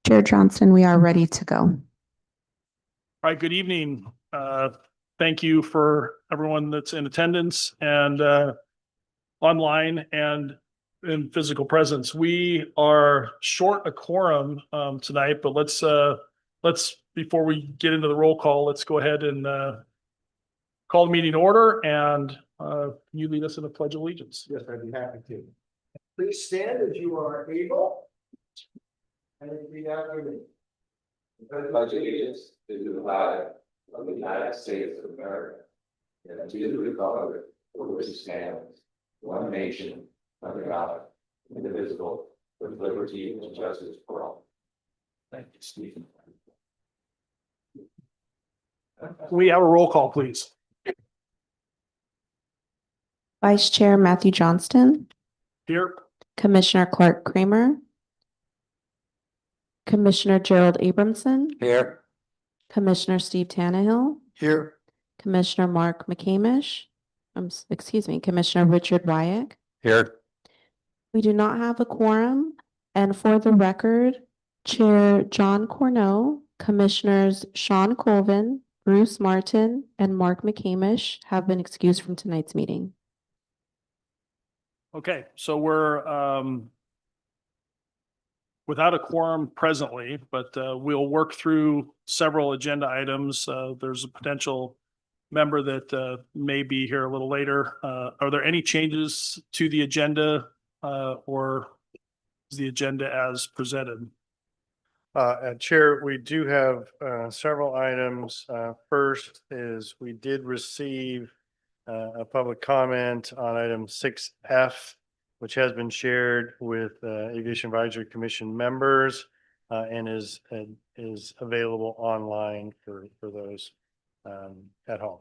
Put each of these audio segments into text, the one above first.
Chair Johnston, we are ready to go. All right, good evening. Thank you for everyone that's in attendance and online and in physical presence. We are short a quorum tonight, but let's before we get into the roll call, let's go ahead and call the meeting to order, and you lead us in the Pledge of Allegiance. Yes, I'd be happy to. Please stand as you are able. And repeat after me. I pledge allegiance to the flag of the United States of America and to the republic for which it stands, one nation, under God, indivisible, with liberty and justice for all. Thank you, Stephen. We have a roll call, please. Vice Chair Matthew Johnston, Here. Commissioner Clark Kramer, Commissioner Gerald Abramson, Here. Commissioner Steve Tannehill, Here. Commissioner Mark McCamish, Commissioner Richard Wyack. Here. We do not have a quorum, and for the record, Chair John Corneau, Commissioners Sean Colvin, Bruce Martin, and Mark McCamish have been excused from tonight's meeting. Okay, so we're without a quorum presently, but we'll work through several agenda items. There's a potential member that may be here a little later. Are there any changes to the agenda or is the agenda as presented? Chair, we do have several items. First is we did receive a public comment on item 6F, which has been shared with Aviation Advisory Commission members and is available online for those at home.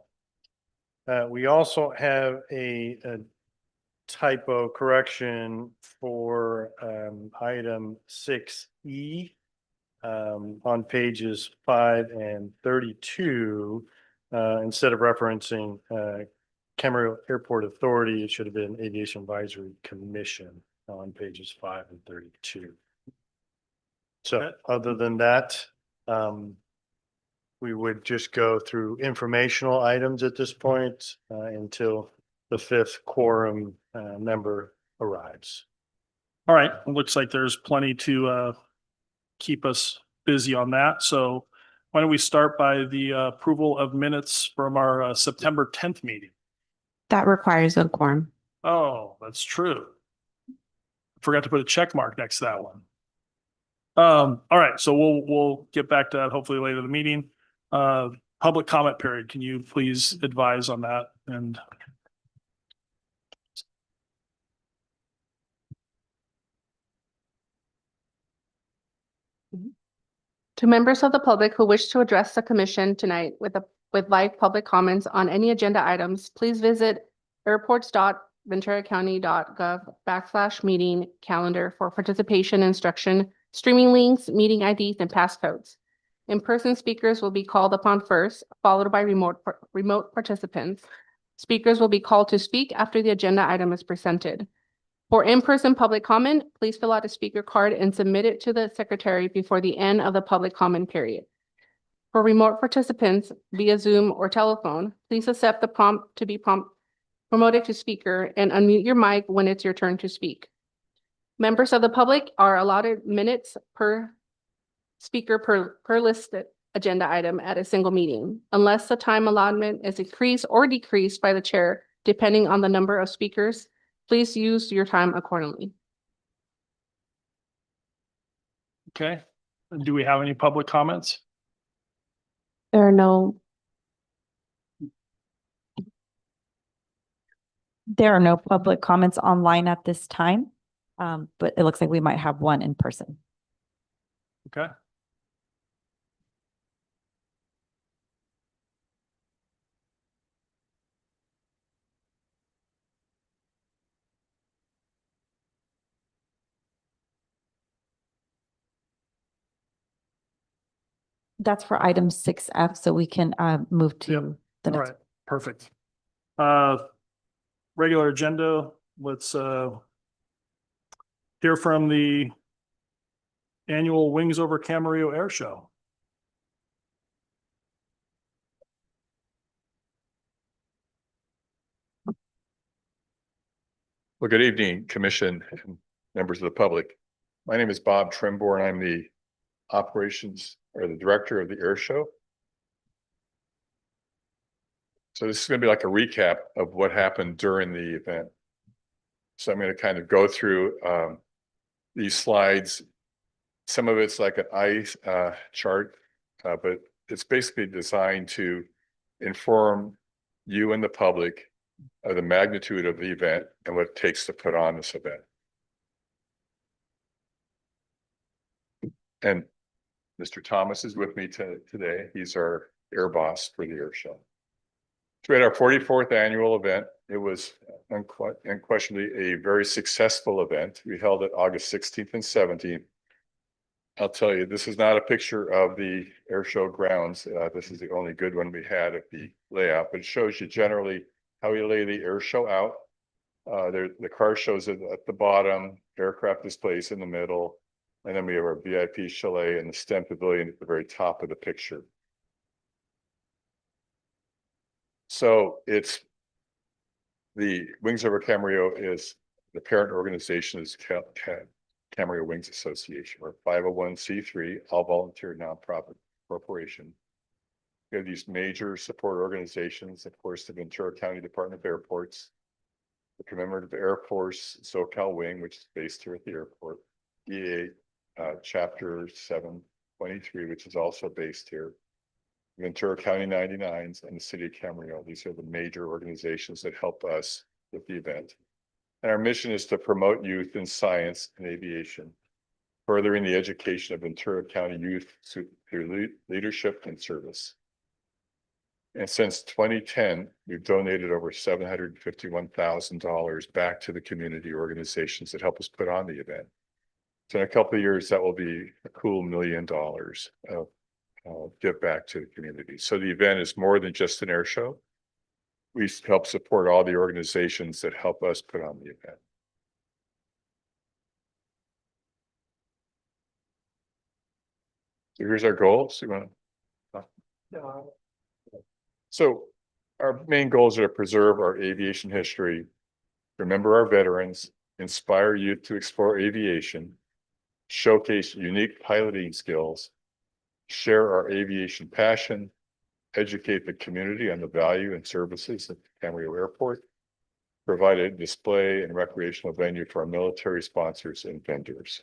We also have a typo correction for item 6E on pages 5 and 32. Instead of referencing Camarillo Airport Authority, it should have been Aviation Advisory Commission on pages 5 and 32. So other than that, we would just go through informational items at this point until the fifth quorum member arrives. All right, it looks like there's plenty to keep us busy on that. So why don't we start by the approval of minutes from our September 10th meeting? That requires a quorum. Oh, that's true. Forgot to put a check mark next to that one. All right, so we'll get back to that hopefully later in the meeting. Public comment period. Can you please advise on that? And to members of the public who wish to address the commission tonight with live public comments on any agenda items, please visit airports.venturacounty.gov/meeting calendar for participation instruction, streaming links, meeting IDs, and passcodes. In-person speakers will be called upon first, followed by remote participants. Speakers will be called to speak after the agenda item is presented. For in-person public comment, please fill out a speaker card and submit it to the secretary before the end of the public comment period. For remote participants via Zoom or telephone, please accept the prompt to be promoted to speaker and unmute your mic when it's your turn to speak. Members of the public are allotted minutes per speaker per listed agenda item at a single meeting, unless the time allotment is increased or decreased by the chair, depending on the number of speakers. Please use your time accordingly. okay. Do we have any public comments? There are no public comments online at this time, but it looks like we might have one in person. Okay. That's for item 6F, so we can move to the All next. right, perfect. Regular agenda, let's hear from the annual Wings Over Camarillo Air Show. Well, good evening, Commission and members of the public. My name is Bob Trimborn. I'm the operations or the director of the air show. So this is going to be like a recap of what happened during the event. So I'm going to kind of go through these slides. Some of it's like an ice chart, but it's basically designed to inform you and the public of the magnitude of the event and what it takes to put on this event. And Mr. Thomas is with me today. He's our air boss for the air show. So we had our 44th annual event. It was unquestionably a very successful event. We held it August 16th and 17th. I'll tell you, this is not a picture of the air show grounds. This is the only good one we had at the layout, but it shows you generally how we lay the air show out. The car shows it at the bottom, aircraft displays in the middle, and then we have our VIP chalet and the STEM pavilion at the very top of the picture. So it's the Wings Over Camarillo is the parent organization is Camarillo Wings Association. We're 501c3, all volunteer nonprofit corporation. We have these major support organizations, of course, the Ventura County Department of Airports, the Commemorative Air Force SoCal Wing, which is based here at the airport, EA Chapter 723, which is also based here, Ventura County 99s, and the City of Camarillo. These are the major organizations that help us with the event. And our mission is to promote youth in science and aviation, furthering the education of Ventura County youth through leadership and service. And since 2010, we've donated over $751,000 back to the community organizations that help us put on the event. So in a couple of years, that will be a cool $1 million of give back to the community. So the event is more than just an air show. We help support all the organizations that help us put on the event. So here's our goals. So our main goals are to preserve our aviation history, remember our veterans, inspire youth to explore aviation, showcase unique piloting skills, share our aviation passion, educate the community on the value and services at Camarillo Airport, provide a display and recreational venue for our military sponsors and vendors.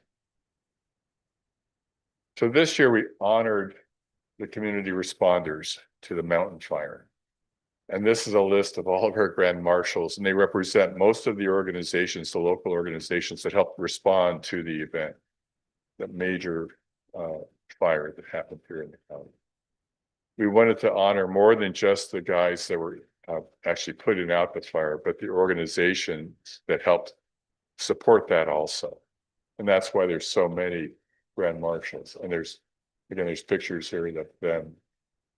So this year we honored the community responders to the mountain fire. And this is a list of all of our grand marshals, and they represent most of the organizations, the local organizations that helped respond to the event, the major fire that happened here in the county. We wanted to honor more than just the guys that were actually putting out the fire, but the organizations that helped support that also. And that's why there's so many grand marshals. And there's pictures here of them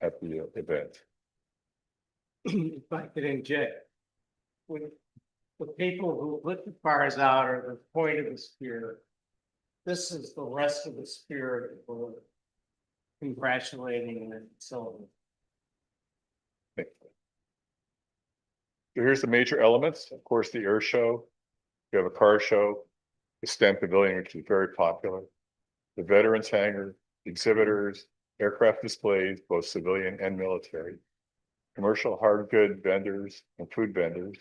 at the event. If I could inject, with the people who put the fires out are the point of the spear. This is the rest of the spirit for congratulating and celebrating. So here's the major elements. Of course, the air show. We have a car show, the STEM pavilion, which is very popular, the veterans hangar, exhibitors, aircraft displays, both civilian and military, commercial hard good vendors and food vendors,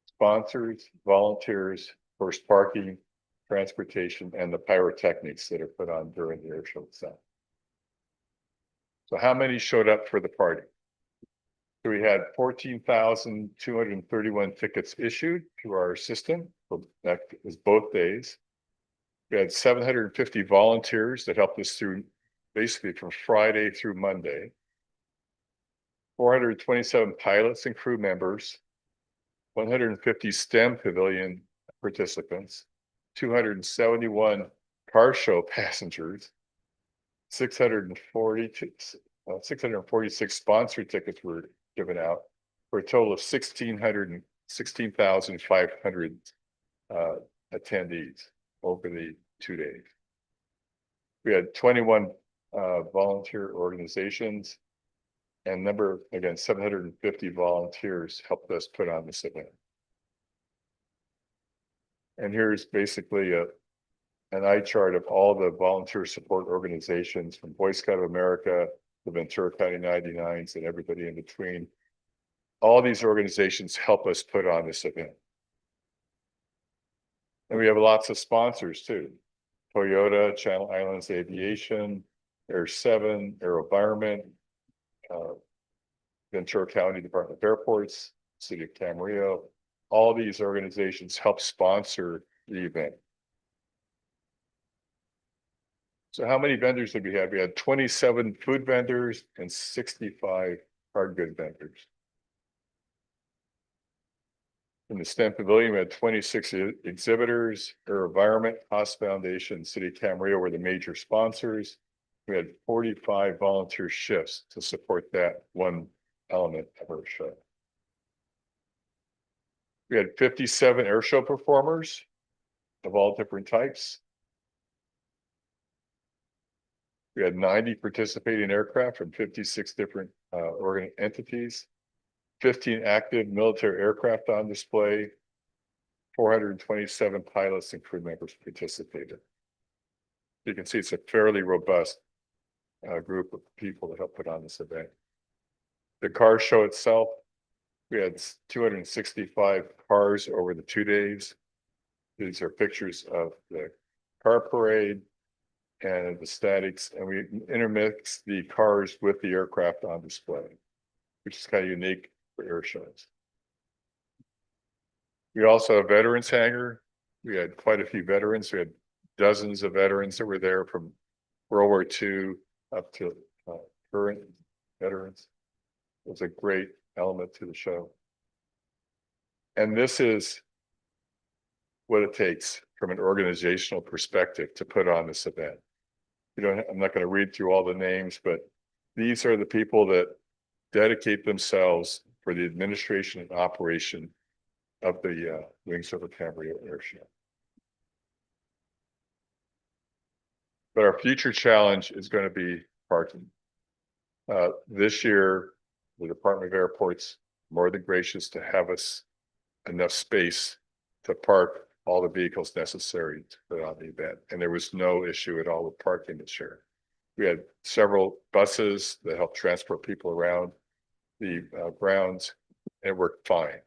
sponsors, volunteers, of course, parking, transportation, and the pyrotechnics that are put on during the air show itself. So how many showed up for the party? So we had 14,231 tickets issued through our system. That was both days. We had 750 volunteers that helped us through basically from Friday through Monday. 427 pilots and crew members, 150 STEM pavilion participants, 271 car show passengers, 646 sponsored tickets were given out for a total of 16,500 attendees over the 2 days. We had 21 volunteer organizations. And number, again, 750 volunteers helped us put on this event. And here's basically an eye chart of all the volunteer support organizations from Boy Scout of America, the Ventura County 99s, and everybody in between. All these organizations help us put on this event. And we have lots of sponsors too. Toyota, Channel Islands Aviation, Air 7, AeroVironment, Ventura County Department of Airports, City of Camarillo. All these organizations help sponsor the event. So how many vendors did we have? We had 27 food vendors and 65 hard good vendors. In the STEM Pavilion, we had 26 exhibitors. AeroVironment, Haas Foundation, City of Camarillo were the major sponsors. We had 45 volunteer shifts to support that one element of our show. We had 57 air show performers of all different types. We had 90 participating aircraft from 56 different entities, 15 active military aircraft on display, 427 pilots and crew members participated. You can see it's a fairly robust group of people that help put on this event. The car show itself, we had 265 cars over the 2 days. These are pictures of the car parade and the statics, and we intermix the cars with the aircraft on display, which is kind of unique for air shows. We also have a veterans hangar. We had quite a few veterans. We had dozens of veterans that were there from World War II up to current veterans. It was a great element to the show. And this is what it takes from an organizational perspective to put on this event. I'm not going to read through all the names, but these are the people that dedicate themselves for the administration and operation of the Wings Over Camarillo Air Show. But our future challenge is going to be parking. This year, the Department of Airports more than gracious to have us enough space to park all the vehicles necessary to put on the event. And there was no issue at all with parking this year. We had several buses that helped transport people around the grounds, and it worked fine.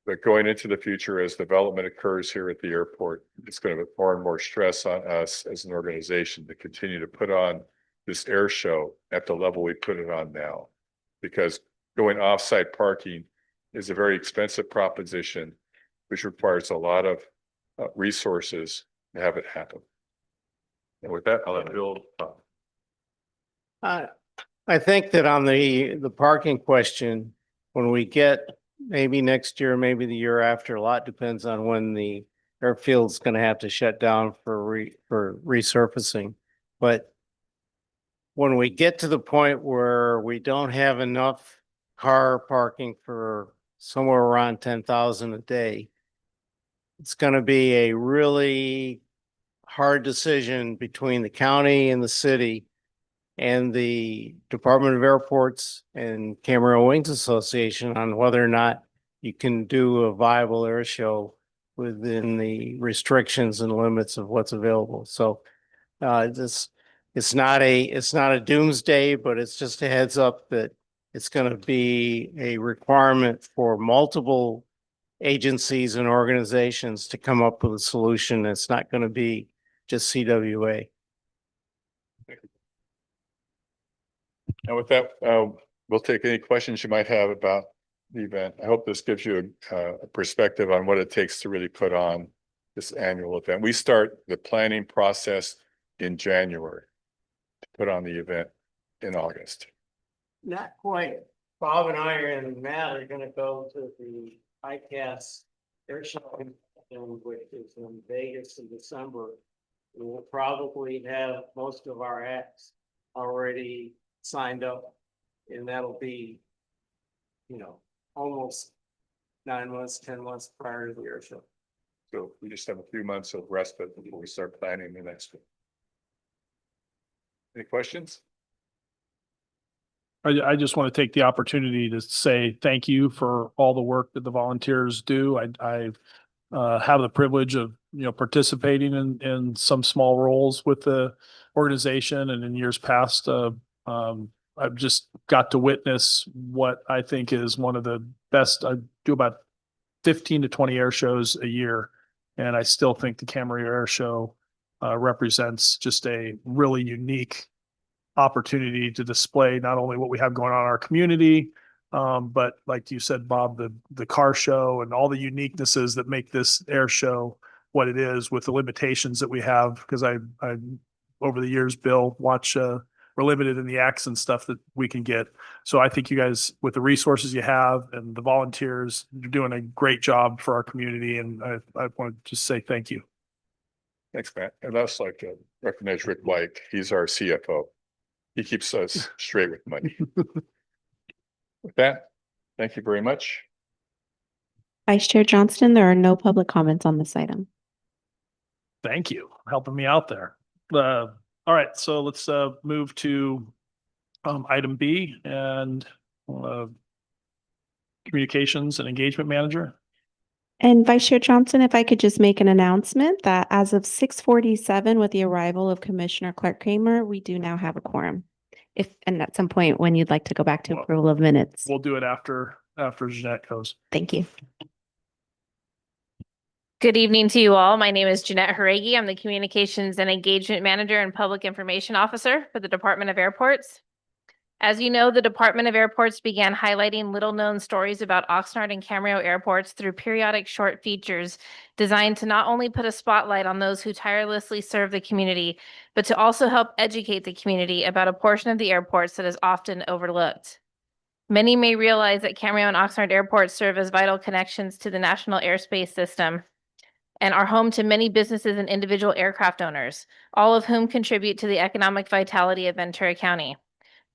But going into the future, as development occurs here at the airport, it's going to put more and more stress on us as an organization to continue to put on this air show at the level we put it on now. Because going off-site parking is a very expensive proposition, which requires a lot of resources to have it happen. And with that, I'll let Bill talk. I think that on the parking question, when we get maybe next year, maybe the year after, a lot depends on when the airfield's going to have to shut down for resurfacing. But when we get to the point where we don't have enough car parking for somewhere around 10,000 a day, it's going to be a really hard decision between the county and the city and the Department of Airports and Camarillo Wings Association on whether or not you can do a viable air show within the restrictions and limits of what's available. So it's not a doomsday, but it's just a heads up that it's going to be a requirement for multiple agencies and organizations to come up with a solution. It's not going to be just CWA. And with that, we'll take any questions you might have about the event. I hope this gives you a perspective on what it takes to really put on this annual event. We start the planning process in January to put on the event in August. Not quite. Bob and I and Matt are going to go to the ICAS air show, which is in Vegas in December. We'll probably have most of our acts already signed up, and that'll be, almost 9 months, 10 months prior to the air show. So we just have a few months of respite before we start planning the next one. Any questions? I just want to take the opportunity to say thank you for all the work that the volunteers do. I have the privilege of, participating in some small roles with the organization, and in years past, I've just got to witness what I think is one of the best. I do about 15 to 20 air shows a year, and I still think the Camarillo Air Show represents just a really unique opportunity to display not only what we have going on in our community, but like you said, Bob, the car show and all the uniquenesses that make this air show what it is, with the limitations that we have. Because I over the years, Bill, we're limited in the acts and stuff that we can get. So I think you guys, with the resources you have and the volunteers, you're doing a great job for our community. And I want to just say thank you. Thanks, Matt. And that's like recognize Rick White. He's our CFO. He keeps us straight with money. With that, thank you very much. Vice Chair Johnston, there are no public comments on this item. Thank you for helping me out there. All right, so let's move to item B and communications and engagement manager. And Vice Chair Johnson, if I could just make an announcement that as of 6:47, with the arrival of Commissioner Clark Kramer, we do now have a quorum. And at some point when you'd like to go back to Well, approval of minutes. We'll do it after Jeanette goes. Thank you. Good evening to you all. My name is Jeanette Haregi. I'm the Communications and Engagement Manager and Public Information Officer for the Department of Airports. As you know, the Department of Airports began highlighting little-known stories about Oxnard and Camarillo airports through periodic short features designed to not only put a spotlight on those who tirelessly serve the community, but to also help educate the community about a portion of the airports that is often overlooked. Many may realize that Camarillo and Oxnard airports serve as vital connections to the national airspace system and are home to many businesses and individual aircraft owners, all of whom contribute to the economic vitality of Ventura County.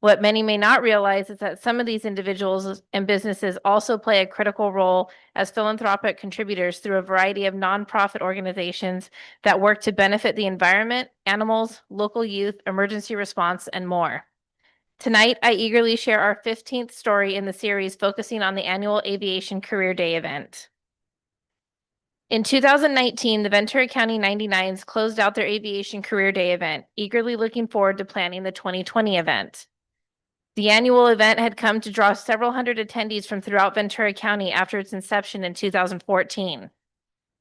What many may not realize is that some of these individuals and businesses also play a critical role as philanthropic contributors through a variety of nonprofit organizations that work to benefit the environment, animals, local youth, emergency response, and more. Tonight, I eagerly share our 15th story in the series focusing on the annual Aviation Career Day event. In 2019, the Ventura County 99s closed out their Aviation Career Day event, eagerly looking forward to planning the 2020 event. The annual event had come to draw several hundred attendees from throughout Ventura County after its inception in 2014.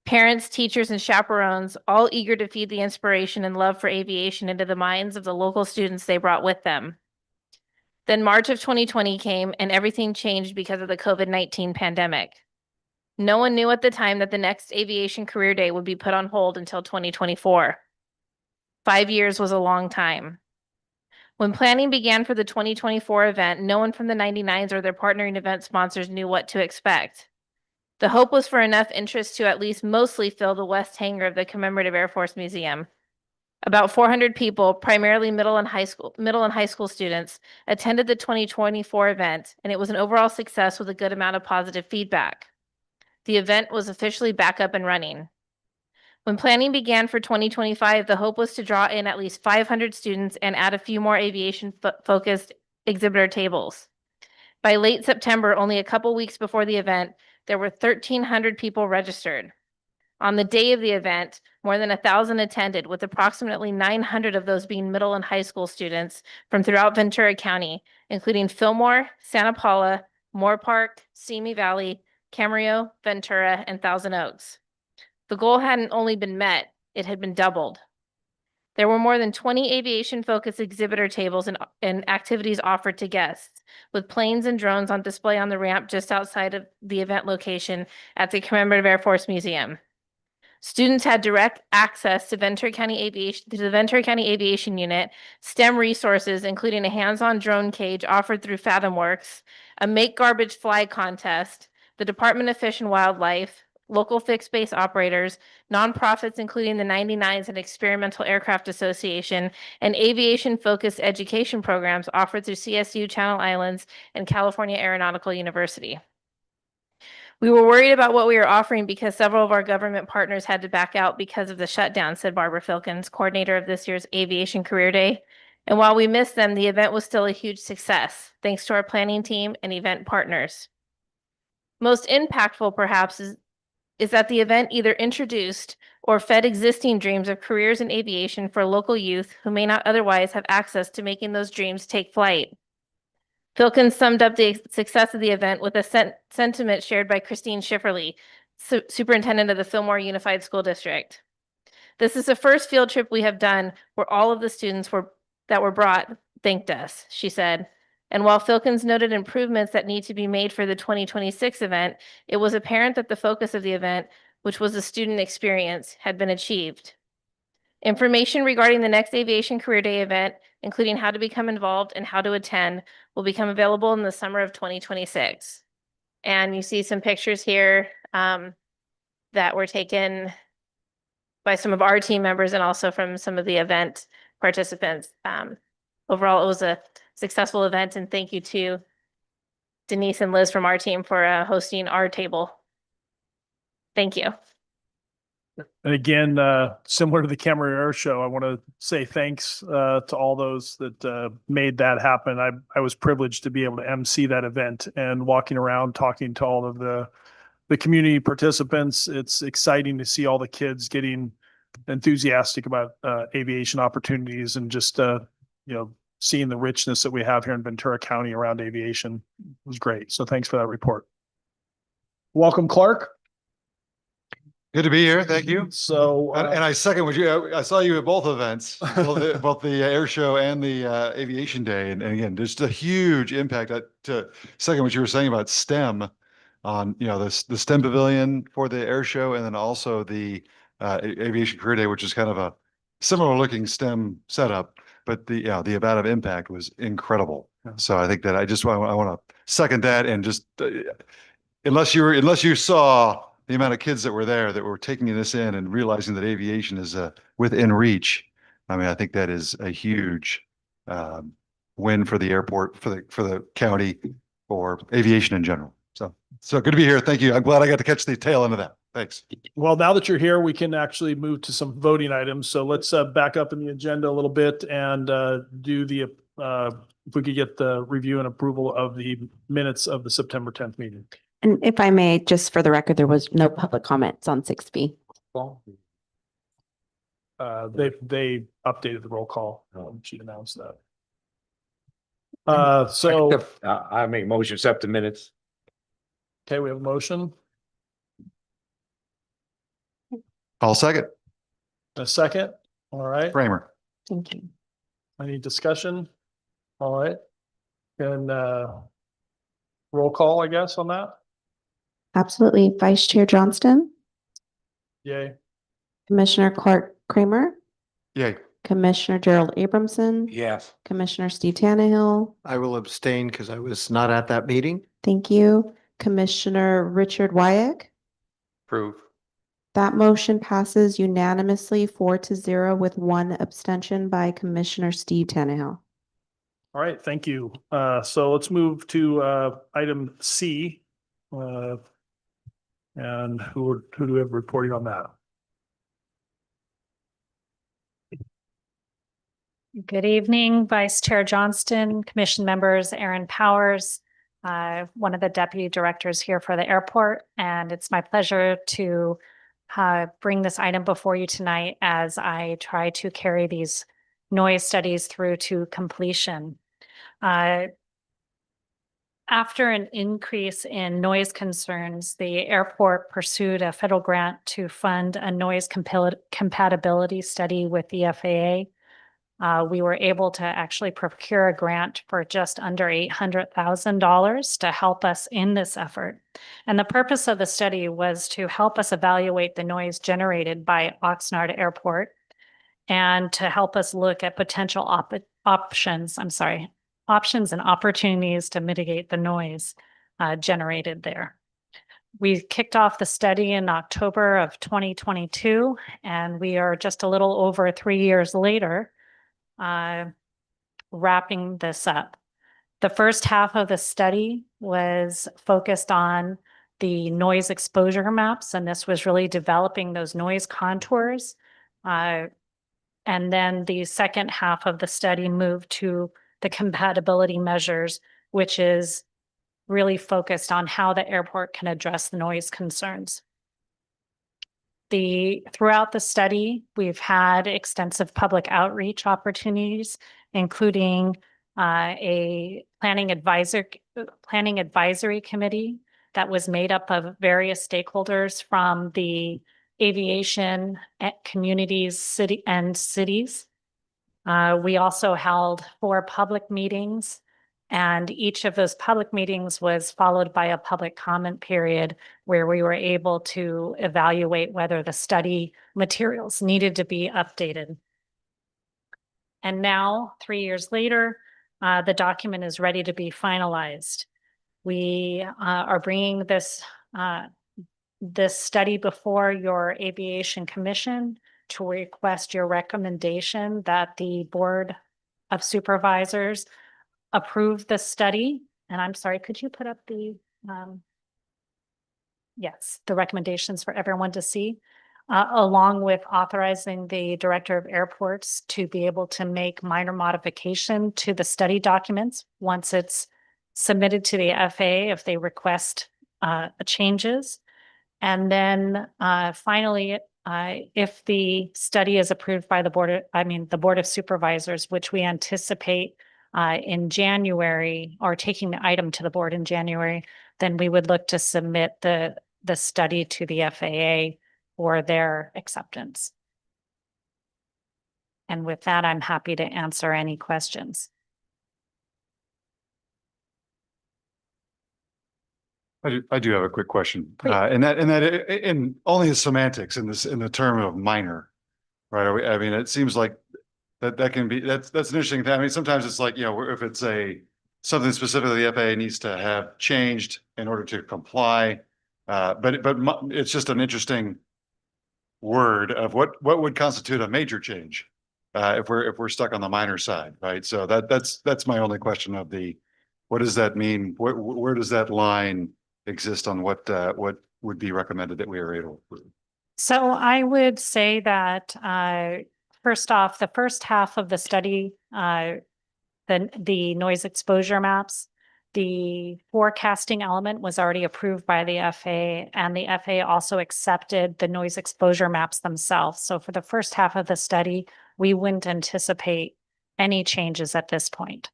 Parents, teachers, and chaperones, all eager to feed the inspiration and love for aviation into the minds of the local students they brought with them. Then March of 2020 came and everything changed because of the COVID-19 pandemic. No one knew at the time that the next Aviation Career Day would be put on hold until 2024. 5 years was a long time. When planning began for the 2024 event, no one from the 99s or their partnering event sponsors knew what to expect. The hope was for enough interest to at least mostly fill the west hangar of the Commemorative Air Force Museum. About 400 people, primarily middle and high school students, attended the 2024 event, and it was an overall success with a good amount of positive feedback. The event was officially back up and running. When planning began for 2025, the hope was to draw in at least 500 students and add a few more aviation-focused exhibitor tables. By late September, only a couple weeks before the event, there were 1,300 people registered. On the day of the event, more than 1,000 attended, with approximately 900 of those being middle and high school students from throughout Ventura County, including Fillmore, Santa Paula, Moore Park, Simi Valley, Camarillo, Ventura, and Thousand Oaks. The goal hadn't only been met, it had been doubled. There were more than 20 aviation-focused exhibitor tables and activities offered to guests, with planes and drones on display on the ramp just outside of the event location at the Commemorative Air Force Museum. Students had direct access to the Ventura County Aviation Unit, STEM resources, including a hands-on drone cage offered through FathomWorks, a Make Garbage Fly contest, the Department of Fish and Wildlife, local fixed-base operators, nonprofits including the 99s and Experimental Aircraft Association, and aviation-focused education programs offered through CSU Channel Islands and California Aeronautical University. We were worried about what we were offering because several of our government partners had to back out because of the shutdown, said Barbara Filkins, coordinator of this year's Aviation Career Day. And while we missed them, the event was still a huge success, thanks to our planning team and event partners. Most impactful, perhaps, is that the event either introduced or fed existing dreams of careers in aviation for local youth who may not otherwise have access to making those dreams take flight. Philkins summed up the success of the event with a sentiment shared by Christine Schifferly, superintendent of the Fillmore Unified School District. This is the first field trip we have done where all of the students that were brought thanked us, she said. And while Philkins noted improvements that need to be made for the 2026 event, it was apparent that the focus of the event, which was the student experience, had been achieved. Information regarding the next Aviation Career Day event, including how to become involved and how to attend, will become available in the summer of 2026. And you see some pictures here that were taken by some of our team members and also from some of the event participants. Overall, it was a successful event, and thank you to Denise and Liz from our team for hosting our table. Thank you. And again, similar to the Camry Air Show, I want to say thanks to all those that made that happen. I was privileged to be able to MC that event and walking around talking to all of the community participants. It's exciting to see all the kids getting enthusiastic about aviation opportunities and just seeing the richness that we have here in Ventura County around aviation. It was great. So thanks for that report. Welcome, Clark. Good to be here. Thank you. So, And I second what I saw you at both events, both the air show and the aviation day. And again, just a huge impact to second what you were saying about STEM on, the STEM pavilion for the air show. And then also the aviation career day, which is kind of a similar looking STEM setup, but the amount of impact was incredible. So I think that I want to second that. And just unless you saw the amount of kids that were there that were taking this in and realizing that aviation is within reach. I mean, I think that is a huge win for the airport, for the county, for aviation in general. So good to be here. Thank you. I'm glad I got to catch the tail end of that. Thanks. Well, now that you're here, we can actually move to some voting items. So let's back up in the agenda a little bit and do the, if we could get the review and approval of the minutes of the September 10th meeting. And if I may, just for the record, there was no public comments on 6B. They updated the roll call. She announced that. So I make motion, accept the minutes. okay, we have a motion, I'll second. a second. All right. Kramer. Thank you. Any discussion? All right. And roll call, I guess, on that. Absolutely. Vice Chair Johnston, Yay. Commissioner Clark Kramer, Yay. Commissioner Gerald Abramson, Yes. Commissioner Steve Tannehill. I will abstain because I was not at that meeting. Thank you. Commissioner Richard Wyack. Approve. That motion passes unanimously 4-0 with one abstention by Commissioner Steve Tannehill. All right, thank you. So let's move to item C. And who do we have reporting on that? Good evening, Vice Chair Johnston, Commission members, Aaron Powers, one of the deputy directors here for the airport. And it's my pleasure to bring this item before you tonight as I try to carry these noise studies through to completion. After an increase in noise concerns, the airport pursued a federal grant to fund a noise compatibility study with the FAA. We were able to actually procure a grant for just under $800,000 to help us in this effort. And the purpose of the study was to help us evaluate the noise generated by Oxnard Airport and to help us look at potential options and opportunities to mitigate the noise generated there. We kicked off the study in October of 2022, and we are just a little over 3 years later wrapping this up. The first half of the study was focused on the noise exposure maps, and this was really developing those noise contours, And then the second half of the study moved to the compatibility measures, which is really focused on how the airport can address the noise concerns. Throughout the study, we've had extensive public outreach opportunities, including a planning advisory committee that was made up of various stakeholders from the aviation communities, cities. We also held 4 public meetings, and each of those public meetings was followed by a public comment period where we were able to evaluate whether the study materials needed to be updated. And now, 3 years later, the document is ready to be finalized. We are bringing this study before your Aviation Commission to request your recommendation that the Board of Supervisors approve the study. And I'm sorry, could you put up the recommendations for everyone to see, along with authorizing the Director of Airports to be able to make minor modification to the study documents once it's submitted to the FAA if they request changes. And then finally, if the study is approved by the Board of Supervisors, which we anticipate in January, or taking the item to the board in January, then we would look to submit the study to the FAA for their acceptance. And with that, I'm happy to answer any questions. I do have a quick question. Please. And only the semantics in the term of minor, right? I mean, it seems like that can be, that's an interesting thing. I mean, sometimes it's like, if it's something specifically the FAA needs to have changed in order to comply. But it's just an interesting word of what would constitute a major change, if we're stuck on the minor side, right? So that's my only question of what does that mean? Where does that line exist on what would be recommended that we are able to approve? So I would say that first off, the first half of the study, the noise exposure maps, the forecasting element was already approved by the FAA, and the FAA also accepted the noise exposure maps themselves. So for the first half of the study, we wouldn't anticipate any changes at this point.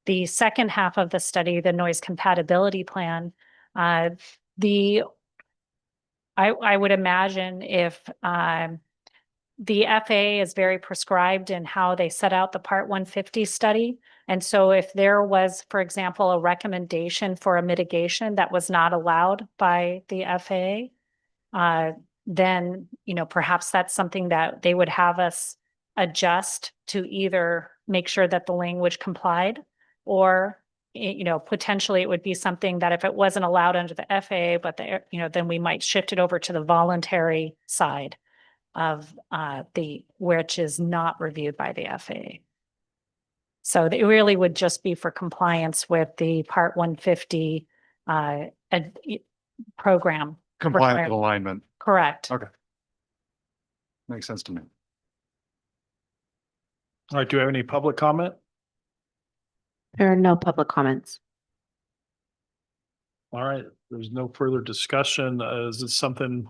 The second half of the study, the noise compatibility plan, I would imagine if the FAA is very prescribed in how they set out the Part 150 study. And so if there was, for example, a recommendation for a mitigation that was not allowed by the FAA, then, perhaps that's something that they would have us adjust to either make sure that the language complied, or potentially it would be something that if it wasn't allowed under the FAA, but then we might shift it over to the voluntary side of which is not reviewed by the FAA. So it really would just be for compliance with the Part 150 program. Compliant with alignment. Correct. Okay. Makes sense to me. All right, do we have any public comment? There are no public comments. All right, there's no further discussion. Is this something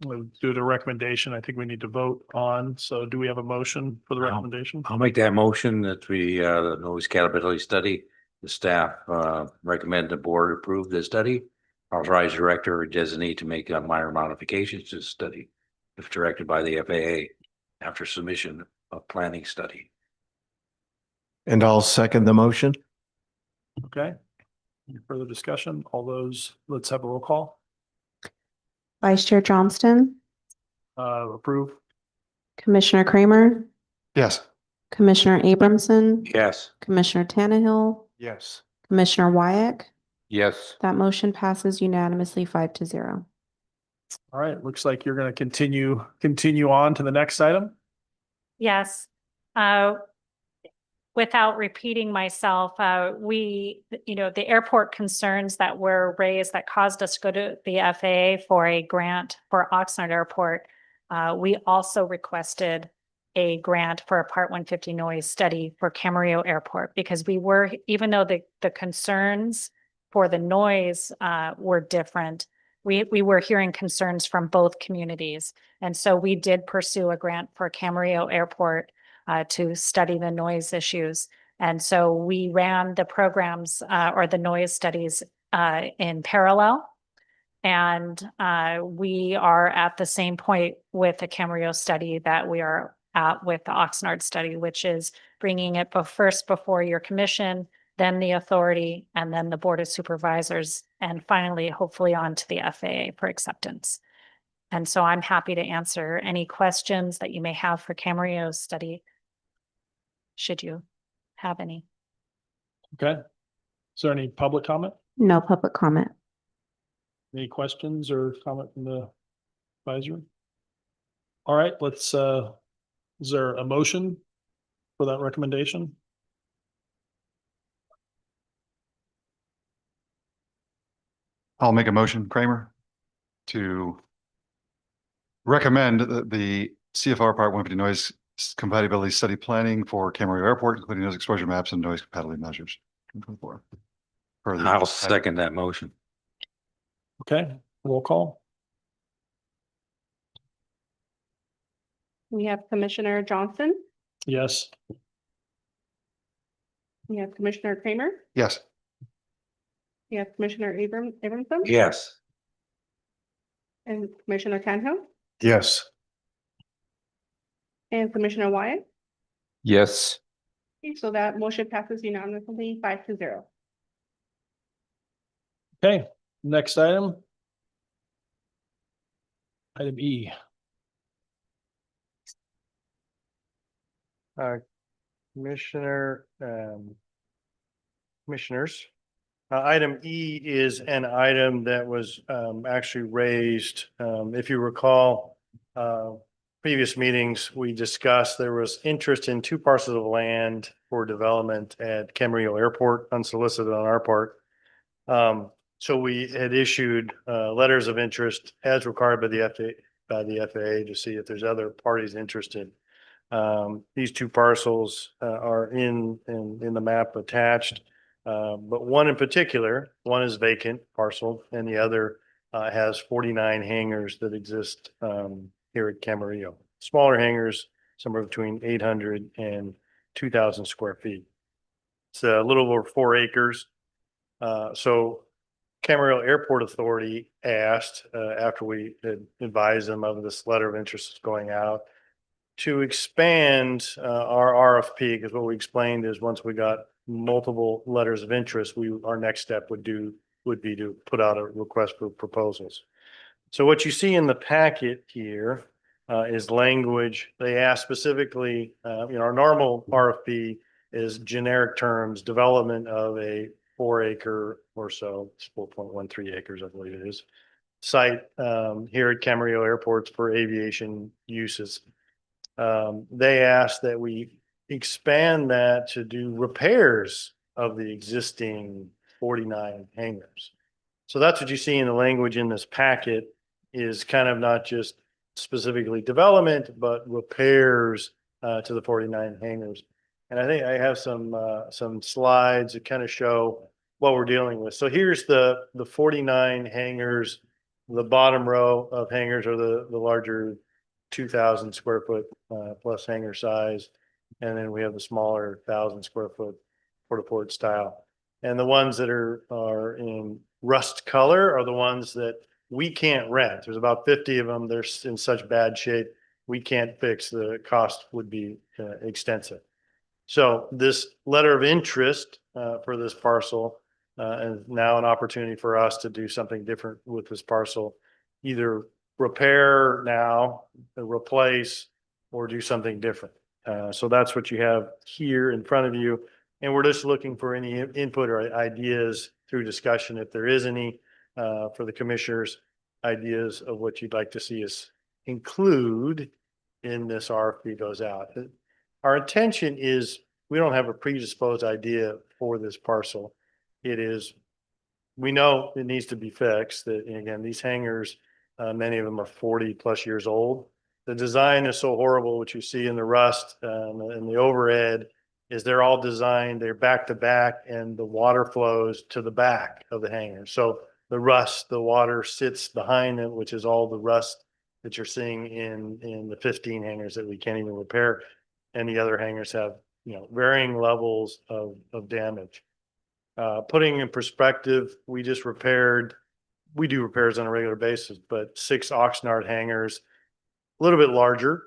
due to recommendation I think we need to vote on? So do we have a motion for the recommendation? I'll make that motion that we, the noise compatibility study, the staff recommend the board approve the study. Authorize director or designee to make minor modifications to the study if directed by the FAA after submission of planning study. And I'll second the motion. Okay. Any further discussion? All those, let's have a roll call. Vice Chair Johnston, Approve. Commissioner Kramer, Yes. Commissioner Abramson, Yes. Commissioner Tannehill, Yes. Commissioner Wyack. Yes. That motion passes unanimously 5-0. All right, looks like you're going to continue on to the next item. Yes. Without repeating myself, the airport concerns that were raised that caused us to go to the FAA for a grant for Oxnard Airport. We also requested a grant for a Part 150 noise study for Camarillo Airport, because we were, even though the concerns for the noise were different, we were hearing concerns from both communities. And so we did pursue a grant for Camarillo Airport to study the noise issues. And so we ran the programs or the noise studies in parallel. And we are at the same point with the Camarillo study that we are at with the Oxnard study, which is bringing it first before your commission, then the authority, and then the Board of Supervisors, and finally, hopefully on to the FAA for acceptance. And so I'm happy to answer any questions that you may have for Camarillo's study, should you have any. Okay. Is there any public comment? No public comment. Any questions or comment from the advisory? All right, let's, is there a motion for that recommendation? I'll make a motion, Kramer, to recommend the CFR Part 150 noise compatibility study planning for Camarillo Airport, including those exposure maps and noise compatibility measures. I'll second that motion. Okay, roll call. We have Commissioner Johnson. Yes. We have Commissioner Kramer. Yes. We have Commissioner Abramson. Yes. And Commissioner Canho. Yes. And Commissioner Wyatt. Yes. Okay, so that motion passes unanimously 5-0. Okay, next item. Item E. Commissioners, item E is an item that was actually raised. If you recall, previous meetings, we discussed there was interest in 2 parcels of land for development at Camarillo Airport, unsolicited on our part. So we had issued letters of interest as required by the FAA to see if there's other parties interested. These 2 parcels are in the map attached. But one in particular, one is vacant parcel and the other has 49 hangars that exist here at Camarillo. Smaller hangars, somewhere between 800 and 2,000 square feet. It's a little over 4 acres. So Camarillo Airport Authority asked, after we had advised them of this letter of interest going out, to expand our RFP, because what we explained is once we got multiple letters of interest, our next step would be to put out a request for proposals. So what you see in the packet here is language. They asked specifically, our normal RFP is generic terms, development of a 4 acre or so, it's 4.13 acres, I believe it is, site here at Camarillo Airports for aviation uses. They asked that we expand that to do repairs of the existing 49 hangars. So that's what you see in the language in this packet, is kind of not just specifically development, but repairs to the 49 hangars. And I think I have some slides that kind of show what we're dealing with. So here's the 49 hangars. The bottom row of hangars are the larger 2,000 square foot plus hangar size. And then we have the smaller 1,000 square foot port style. And the ones that are in rust color are the ones that we can't rent. There's about 50 of them. They're in such bad shape, we can't fix. The cost would be extensive. So this letter of interest for this parcel is now an opportunity for us to do something different with this parcel, either repair now, replace, or do something different. So that's what you have here in front of you. And we're just looking for any input or ideas through discussion, if there is any, for the commissioners, ideas of what you'd like to see us include in this RFP goes out. Our intention is, we don't have a predisposed idea for this parcel. It is, we know it needs to be fixed. That, again, these hangars, many of them are 40 plus years old. the design is so horrible, what you see in the rust, and the overhead is they're all designed, they're back to back and the water flows to the back of the hangar. So the rust, the water sits behind it, which is all the rust that you're seeing in the 15 hangars that we can't even repair. And the other hangars have, varying levels of damage. Putting in perspective, we do repairs on a regular basis, but 6 Oxnard hangars, a little bit larger,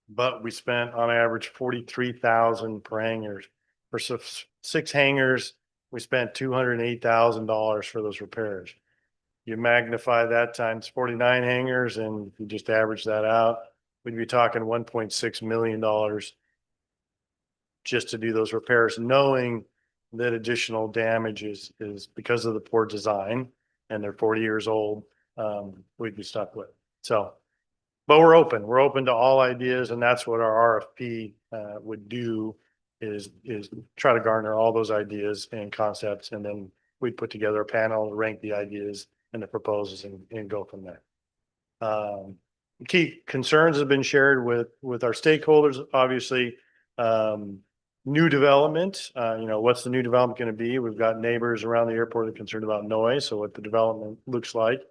but we spent on average 43,000 per hangar. For 6 hangars, we spent $208,000 for those repairs. You magnify that times 49 hangars, and if you just average that out, we'd be talking $1.6 million just to do those repairs, knowing that additional damage is because of the poor design and they're 40 years old, we'd be stuck with. So, but we're open to all ideas, and that's what our RFP would do is try to garner all those ideas and concepts, and then we'd put together a panel, rank the ideas and the proposals and go from there. Key concerns have been shared with our stakeholders, obviously. New development, what's the new development going to be? We've got neighbors around the airport that are concerned about noise. So what the development looks like,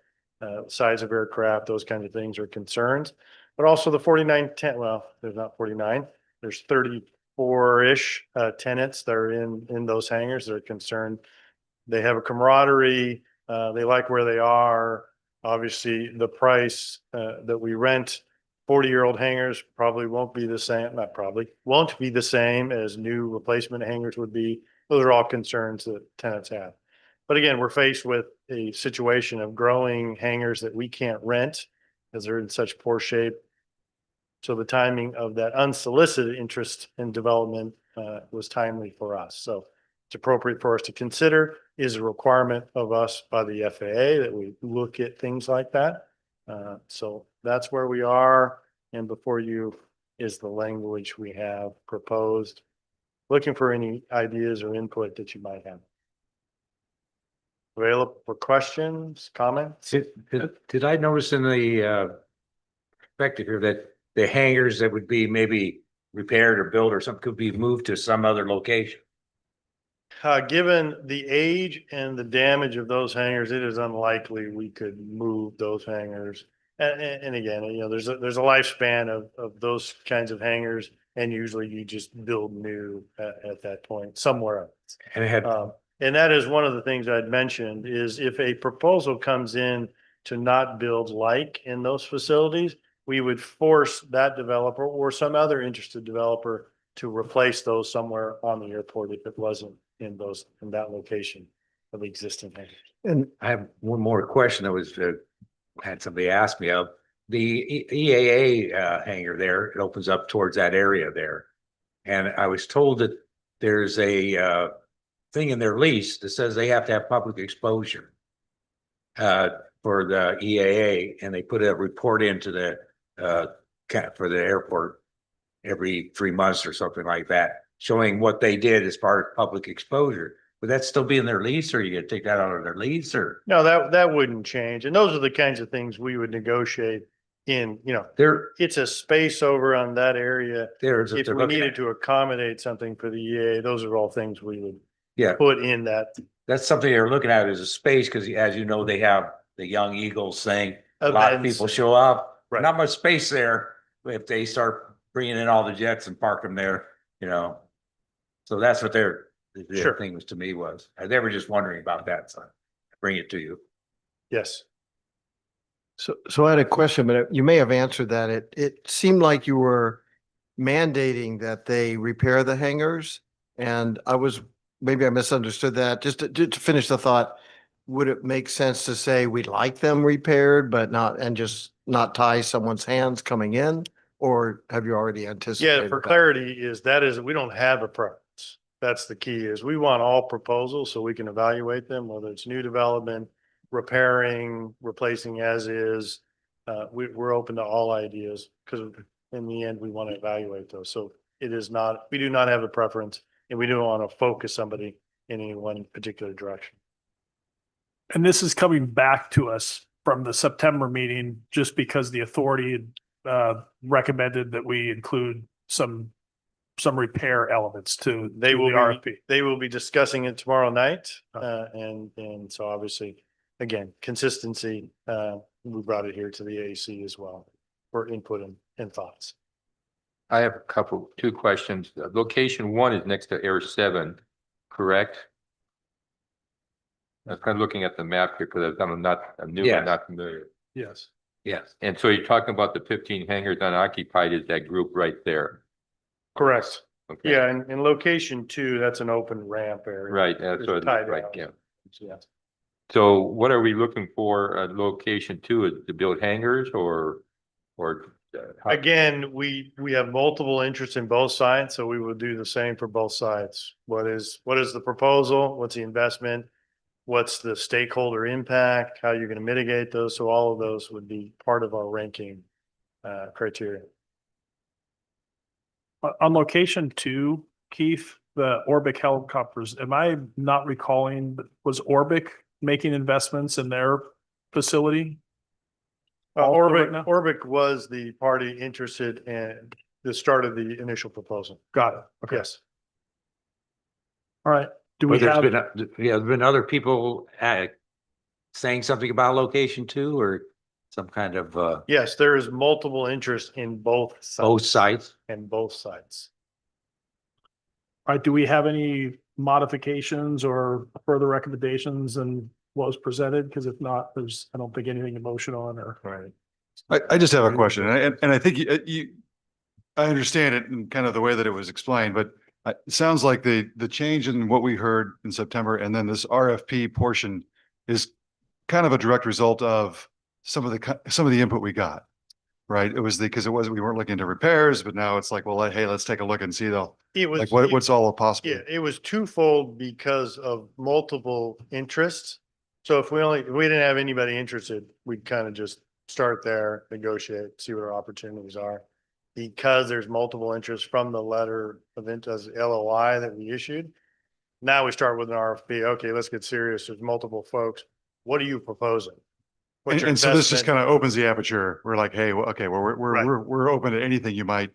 size of aircraft, those kinds of things are concerns. But also the 49 well, there's not 49, there's 34-ish tenants that are in those hangars that are concerned. They have a camaraderie, they like where they are. Obviously, the price that we rent 40-year-old hangars probably won't be the same, won't be the same as new replacement hangars would be. Those are all concerns that tenants have. But again, we're faced with a situation of growing hangars that we can't rent because they're in such poor shape. So the timing of that unsolicited interest in development was timely for us. So it's appropriate for us to consider, is a requirement of us by the FAA that we look at things like that. So that's where we are. And before you is the language we have proposed. Looking for any ideas or input that you might have. Available for questions, comments? Did I notice in the perspective here that the hangars that would be maybe repaired or built or something could be moved to some other location? Given the age and the damage of those hangars, it is unlikely we could move those hangars. And again, there's a lifespan of those kinds of hangars, and usually you just build new at that point somewhere else. And it had And that is one of the things I'd mentioned is if a proposal comes in to not build like in those facilities, we would force that developer or some other interested developer to replace those somewhere on the airport if it wasn't in that location of existing hangars. And I have one more question that was had somebody ask me of the EAA hangar there. It opens up towards that area there, and I was told that there's a thing in their lease that says they have to have public exposure for the EAA, and they put a report into the for the airport every 3 months or something like that, showing what they did as far as public exposure. Would that still be in their lease, or are you gonna take that out of their lease, or? No, that wouldn't change. And those are the kinds of things we would negotiate in, it's a space over on that area. If we needed to accommodate something for the EA, those are all things we would put in that. That's something they're looking at as a space, because as you know, they have the Young Eagles thing. A lot of people show up, not much space there. If they start bringing in all the jets and park them there, so that's what their thing was to me was. They were just wondering about that, so I bring it to you. Yes. So I had a question, but you may have answered that. It seemed like you were mandating that they repair the hangars, and maybe I misunderstood that. Just to finish the thought, would it make sense to say we'd like them repaired, but just not tie someone's hands coming in? Or have you already anticipated? Yeah, for clarity we don't have a preference. That's the key is we want all proposals so we can evaluate them, whether it's new development, repairing, replacing as is. We're open to all ideas because in the end, we want to evaluate those. So we do not have a preference, and we don't want to focus somebody in any one particular direction. And this is coming back to us from the September meeting, just because the authority recommended that we include some repair elements to They to will the be, RFP. they will be discussing it tomorrow night. And so obviously, again, consistency, we brought it here to the AAC as well for input and thoughts. I have two questions. Location 1 is next to Air 7, correct? I'm kind of looking at the map here because I'm new Yeah. and not familiar. Yes. Yes. And so you're talking about the 15 hangars unoccupied is that group right there? Correct. Okay. Yeah, and in location 2, that's an open ramp area. Right, that's It's what, tied right, down. yeah. Yeah. So what are we looking for at location 2? Is to build hangars or? How- Again, we have multiple interests in both sides, so we will do the same for both sides. What is the proposal? What's the investment? What's the stakeholder impact? How you're going to mitigate those? So all of those would be part of our ranking criteria. On location 2, Keith, the Orbic helicopters, am I not recalling, was Orbic making investments in their facility? Also right now? Orbic was the party interested in the start of the initial proposal. Got it. Okay. Yes. All right. Do we But there's have, been, there's been other people saying something about location 2 or some kind of Yes, there is multiple interest in both sides. both sides? And both sides. all right, do we have any modifications or further recommendations than what was presented? Because if not, I don't think anything to motion on or. Right. I just have a question, and I think I understand it in kind of the way that it was explained, but it sounds like the change in what we heard in September and then this RFP portion is kind of a direct result of some of the input we got, right? It was because we weren't looking into repairs, but now it's like, well, hey, let's take a look and see what's all possible. Yeah, it was twofold because of multiple interests. So if we didn't have anybody interested, we'd kind of just start there, negotiate, see what our opportunities are. Because there's multiple interests from the letter of as LOI that we issued. Now we start with an RFP. Okay, let's get serious. There's multiple folks. What are you proposing? What's your And so this just investment? kind of opens the aperture. We're like, hey, well, okay, well, Right. we're open to anything you might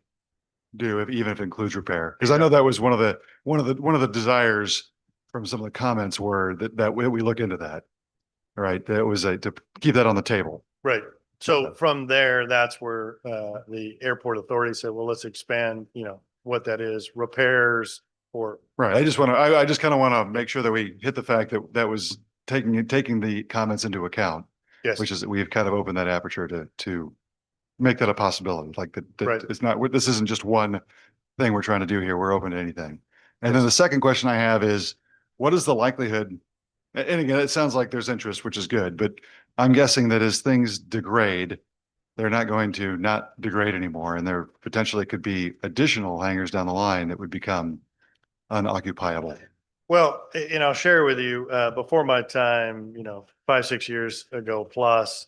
do, even if it includes repair. Because I know that was one of the desires from some of the comments were that we look into that. Right, that was to keep that on the table. Right. So from there, that's where the airport authority said, well, let's expand, what that is, repairs or. Right, I just kind of want to make sure that we hit the fact that was taking the comments into account. Yes. Which is that we've kind of opened that aperture to make that a possibility, like that Right. it's not, this isn't just one thing we're trying to do here. We're open to anything. And then Yes. the second question I have is, what is the likelihood? And again, it sounds like there's interest, which is good, but I'm guessing that as things degrade, they're not going to not degrade anymore. And there potentially could be additional hangars down the line that would become unoccupiable. Well, and I'll share with you, before my time, 5, 6 years ago plus,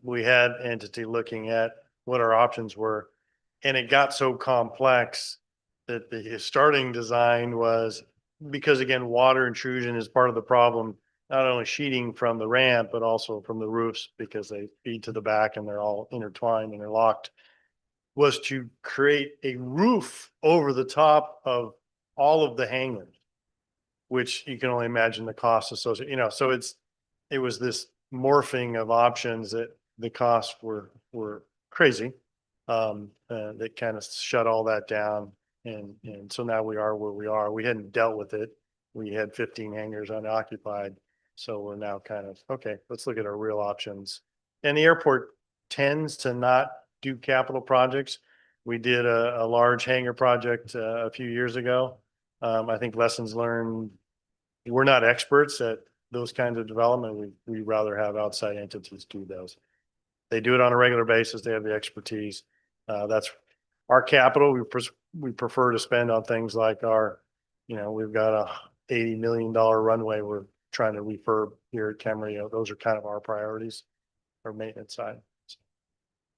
we had entity looking at what our options were. And it got so complex that the starting design was, because again, water intrusion is part of the problem, not only sheeting from the ramp, but also from the roofs because they feed to the back and they're all intertwined and they're locked, was to create a roof over the top of all of the hangars, which you can only imagine the costs associated, so it was this morphing of options that the costs were crazy. That kind of shut all that down. And so now we are where we are. We hadn't dealt with it. We had 15 hangars unoccupied. So we're now kind of, okay, let's look at our real options. And the airport tends to not do capital projects. We did a large hangar project a few years ago. I think lessons learned, we're not experts at those kinds of development. We rather have outside entities do those. They do it on a regular basis. They have the expertise. That's our capital. We prefer to spend on things like we've got a $80 million runway we're trying to refurb here at Camarillo. Those are kind of our priorities, our maintenance side.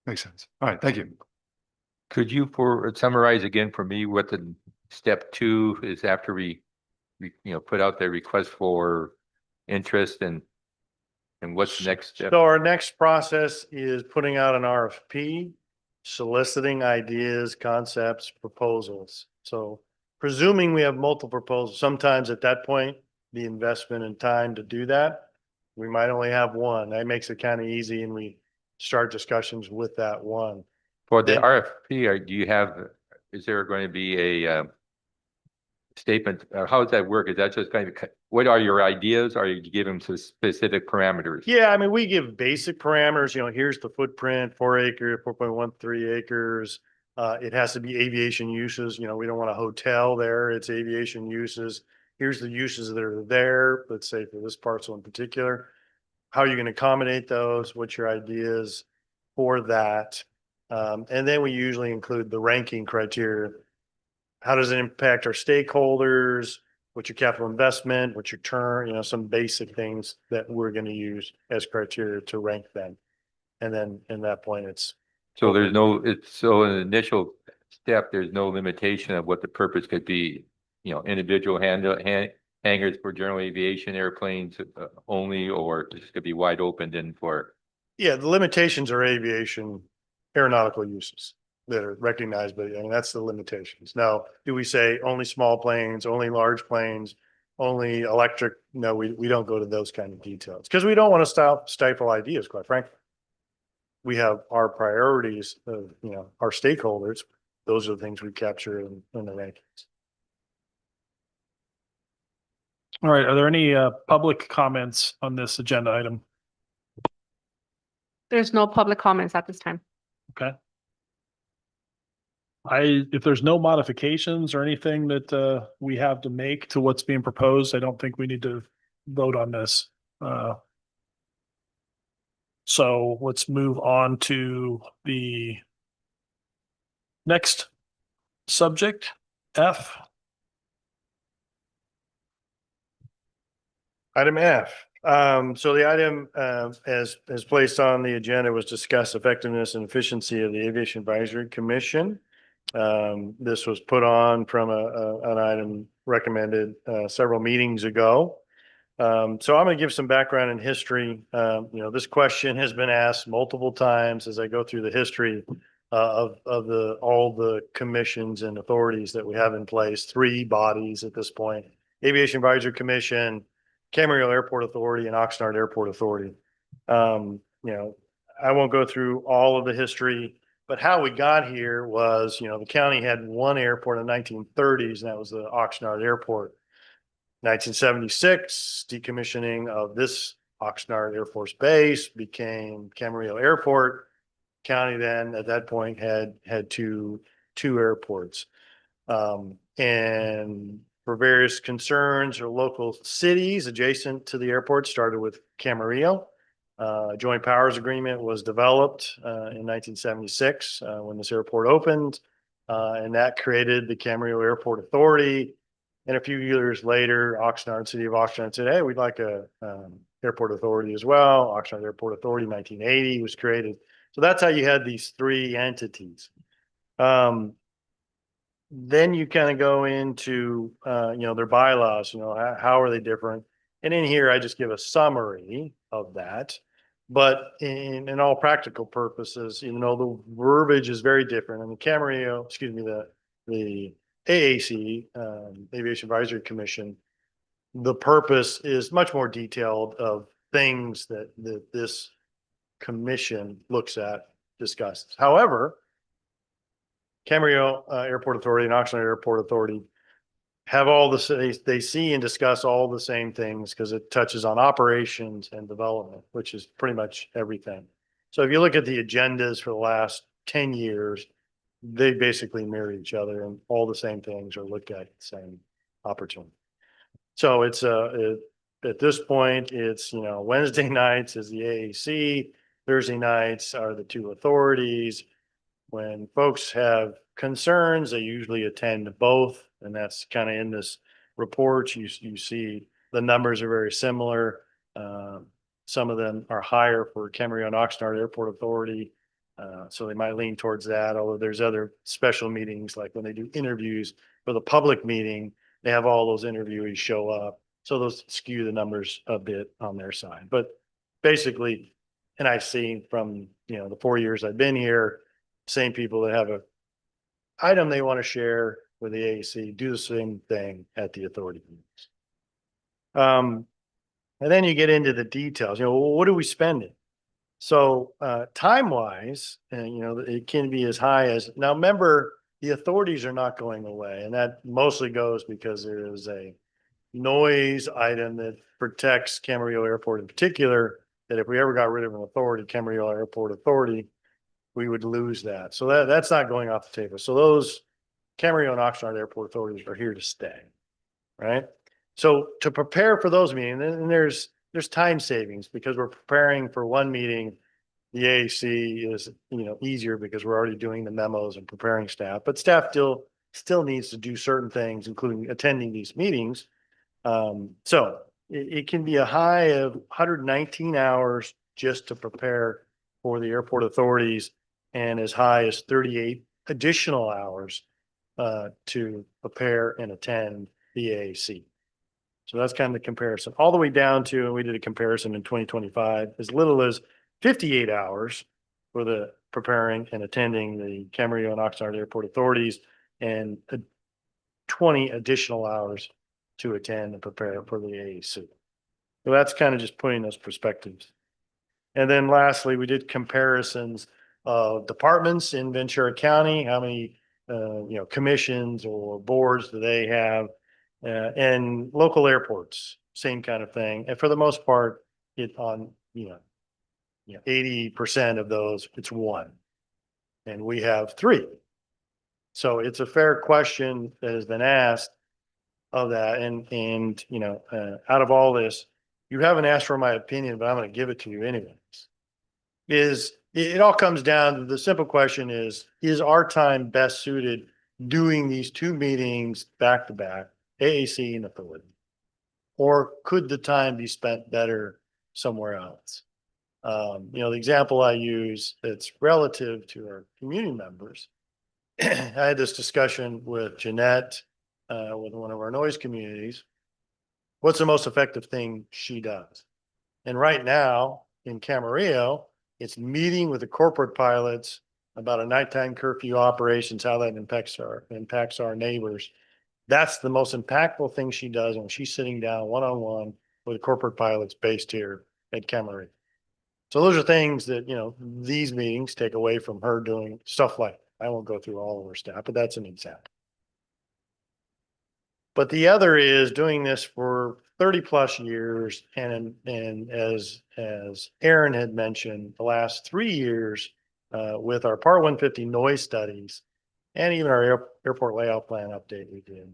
Makes sense. All right, thank you. Could you summarize again for me what the step 2 is after we put out the request for interest and what's the next step? So our next process is putting out an RFP soliciting ideas, concepts, proposals. So presuming we have multiple proposals, sometimes at that point, the investment and time to do that, we might only have one. That makes it kind of easy and we start discussions with that one. For the Then- RFP, is there going to be a statement? How does that work? Is that just kind of, what are your ideas? Are you giving some specific parameters? Yeah, I mean, we give basic parameters, here's the footprint, 4 acre, 4.13 acres. It has to be aviation uses, we don't want a hotel there, it's aviation uses. Here's the uses that are there, let's say for this parcel in particular. How are you going to accommodate those? What's your ideas for that? And then we usually include the ranking criteria. How does it impact our stakeholders? What's your capital investment? What's your turn? Some basic things that we're going to use as criteria to rank them. And then in that point, it's. So so in the initial step, there's no limitation of what the purpose could be, individual hangars for general aviation airplanes only, or this could be wide open then for. Yeah, the limitations are aviation aeronautical uses that are recognized, but that's the limitations. Now, do we say only small planes, only large planes, only electric? No, we don't go to those kind of details because we don't want to stifle ideas, quite frankly. We have our priorities of, our stakeholders. Those are the things we capture in the rankings. All right, are there any public comments on this agenda item? There's no public comments at this time. Okay. If there's no modifications or anything that we have to make to what's being proposed, I don't think we need to vote on this. So let's move on to the next subject, F. Item F. So the item as placed on the agenda was discuss effectiveness and efficiency of the Aviation Advisory Commission. This was put on from an item recommended several meetings ago. So I'm going to give some background and history. This question has been asked multiple times as I go through the history of all the commissions and authorities that we have in place. 3 bodies at this point: Aviation Advisory Commission, Camarillo Airport Authority, and Oxnard Airport Authority. I won't go through all of the history, but how we got here was, the county had one airport in the 1930s, and that was the Oxnard Airport. 1976, decommissioning of this Oxnard Air Force Base became Camarillo Airport. County then at that point had two airports. And for various concerns or local cities adjacent to the airport, started with Camarillo. Joint powers agreement was developed in 1976 when this airport opened, and that created the Camarillo Airport Authority. And a few years later, Oxnard, City of Oxnard said, hey, we'd like a airport authority as well. Oxnard Airport Authority, 1980 was created. So that's how you had these 3 entities. Then you kind of go into, their bylaws, how are they different? And in here, I just give a summary of that. But in all practical purposes, even though the verbiage is very different, and the Camarillo, the AAC, Aviation Advisory Commission, the purpose is much more detailed of things that this commission looks at, discusses. However, Camarillo Airport Authority and Oxnard Airport Authority have they see and discuss all the same things because it touches on operations and development, which is pretty much everything. So if you look at the agendas for the last 10 years, they basically mirror each other and all the same things are looked at the same opportunity. So it's at this point, it's, Wednesday nights is the AAC, Thursday nights are the 2 authorities. When folks have concerns, they usually attend both, and that's kind of in this report. You see the numbers are very similar. Some of them are higher for Camarillo and Oxnard Airport Authority. So they might lean towards that, although there's other special meetings, like when they do interviews for the public meeting, they have all those interviewees show up. So those skew the numbers a bit on their side. But basically, and I've seen from, the 4 years I've been here, same people that have a item they want to share with the AAC, do the same thing at the authority meetings. And then you get into the details, what are we spending? So, time wise, and it can be as high as, now remember, the authorities are not going away, and that mostly goes because there is a noise item that protects Camarillo Airport in particular, that if we ever got rid of an authority, Camarillo Airport Authority, we would lose that. So that's not going off the table. So those Camarillo and Oxnard Airport authorities are here to stay, right? So to prepare for those meetings, and there's time savings because we're preparing for one meeting. The AAC is, easier because we're already doing the memos and preparing staff, but staff still needs to do certain things, including attending these meetings. So it can be a high of 119 hours just to prepare for the airport authorities, and as high as 38 additional hours to prepare and attend the AAC. So that's kind of the comparison, all the way down to, and we did a comparison in 2025, as little as 58 hours for the preparing and attending the Camarillo and Oxnard Airport authorities, and 20 additional hours to attend and prepare for the AAC. So that's kind of just putting those perspectives. And then lastly, we did comparisons of departments in Ventura County, how many commissions or boards do they have, and local airports, same kind of thing. And for the most part, 80% of those, it's one, and we have 3. So it's a fair question that has been asked of that. And out of all this, you haven't asked for my opinion, but I'm going to give it to you anyways. It all comes down to the simple question is our time best suited doing these 2 meetings back to back, AAC and authority? Or could the time be spent better somewhere else? The example I use that's relative to our community members, I had this discussion with Jeanette, with one of our noise communities. What's the most effective thing she does? And right now in Camarillo, it's meeting with the corporate pilots about a nighttime curfew operations, how that impacts our neighbors. That's the most impactful thing she does when she's sitting down one-on-one with the corporate pilots based here at Camarillo. So those are things that, these meetings take away from her doing stuff like, I won't go through all of her staff, but that's an example. But the other is doing this for 30 plus years. And as Aaron had mentioned, the last 3 years with our Part 150 noise studies and even our airport layout plan update we did.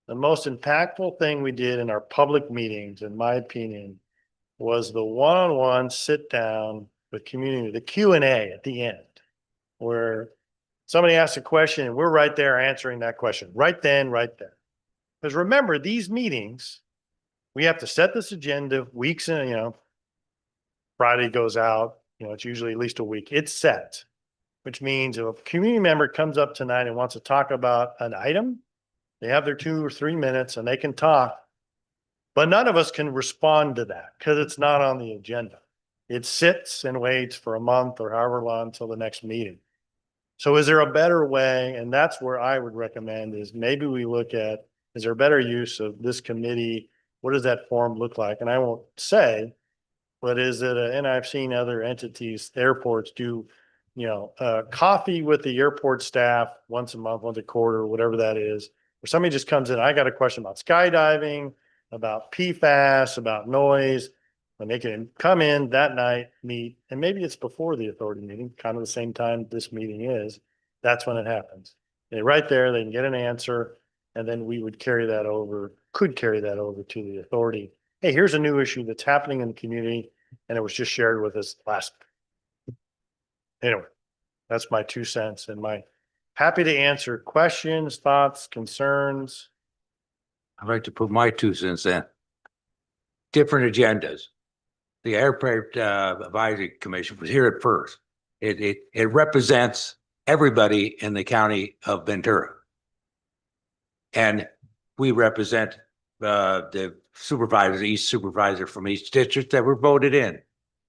The most impactful thing we did in our public meetings, in my opinion, was the one-on-one sit down with community, the Q&A at the end, where somebody asks a question and we're right there answering that question right then, right there. Because remember, these meetings, we have to set this agenda weeks in, Friday goes out, it's usually at least a week. It's set, which means if a community member comes up tonight and wants to talk about an item, they have their 2 or 3 minutes and they can talk, but none of us can respond to that because it's not on the agenda. It sits and waits for a month or however long until the next meeting. So is there a better way? And that's where I would recommend is maybe we look at, is there a better use of this committee? What does that form look like? And I won't say, but is it, and I've seen other entities, airports do, coffee with the airport staff once a month, once a quarter, whatever that is. Or somebody just comes in, I got a question about skydiving, about PFAS, about noise. And they can come in that night, meet, and maybe it's before the authority meeting, kind of the same time this meeting is. That's when it happens. They're right there, they can get an answer, and then we would could carry that over to the authority. Hey, here's a new issue that's happening in the community, and it was just shared with us last. Anyway, that's my 2 cents, and happy to answer questions, thoughts, concerns. I'd like to put my 2 cents in. Different agendas. The Airport Advisory Commission was here at first. It represents everybody in the county of Ventura. And we represent the supervisors, each supervisor from each district that were voted in.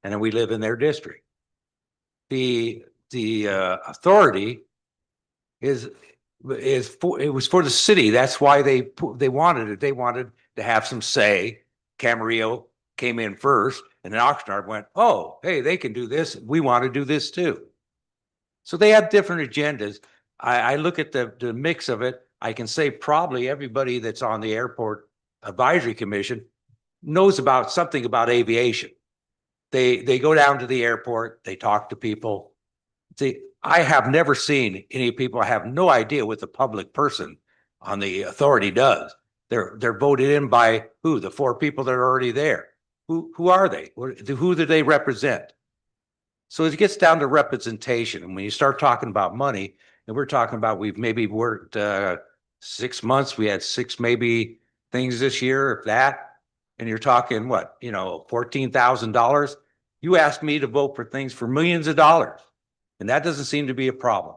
And then we live in their district. The the authority is it was for the city. That's why they wanted it. They wanted to have some say. Camarillo came in first, and then Oxnard went, oh, hey, they can do this. We want to do this too. So they have different agendas. I look at the mix of it. I can say probably everybody that's on the airport advisory commission knows about something about aviation. They go down to the airport, they talk to people. See, I have never seen any people. I have no idea what the public person on the authority does. They're voted in by who? The 4 people that are already there. Who are they? Who do they represent? So it gets down to representation. And when you start talking about money, and we're talking about we've maybe worked 6 months, we had 6 maybe things this year, if that, and you're talking what, $14,000. You asked me to vote for things for millions of dollars, and that doesn't seem to be a problem.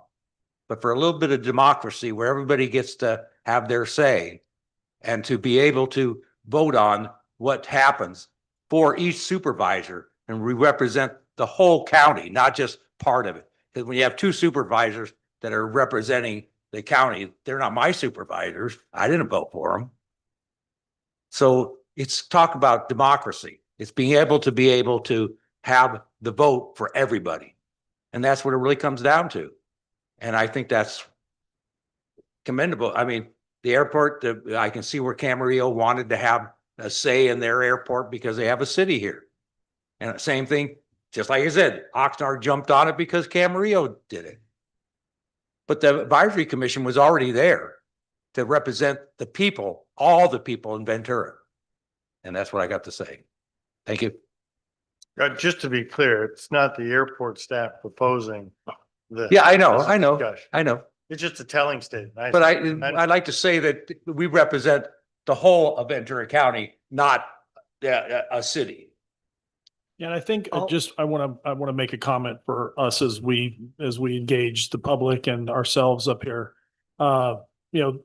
But for a little bit of democracy where everybody gets to have their say and to be able to vote on what happens for each supervisor, and we represent the whole county, not just part of it. Because when you have 2 supervisors that are representing the county, they're not my supervisors. I didn't vote for them. So it's talk about democracy. It's being able to have the vote for everybody. And that's what it really comes down to. And I think that's commendable. I mean, the airport, I can see where Camarillo wanted to have a say in their airport because they have a city here. And the same thing, just like I said, Oxnard jumped on it because Camarillo did it. But the advisory commission was already there to represent the people, all the people in Ventura. And that's what I got to say. Thank you. Just to be clear, it's not the airport staff proposing the. Yeah, I know. discussion. It's just a telling statement. But I'd like to say that we represent the whole of Ventura County, not a city. Yeah, and I think I want to make a comment for us as we engage the public and ourselves up here.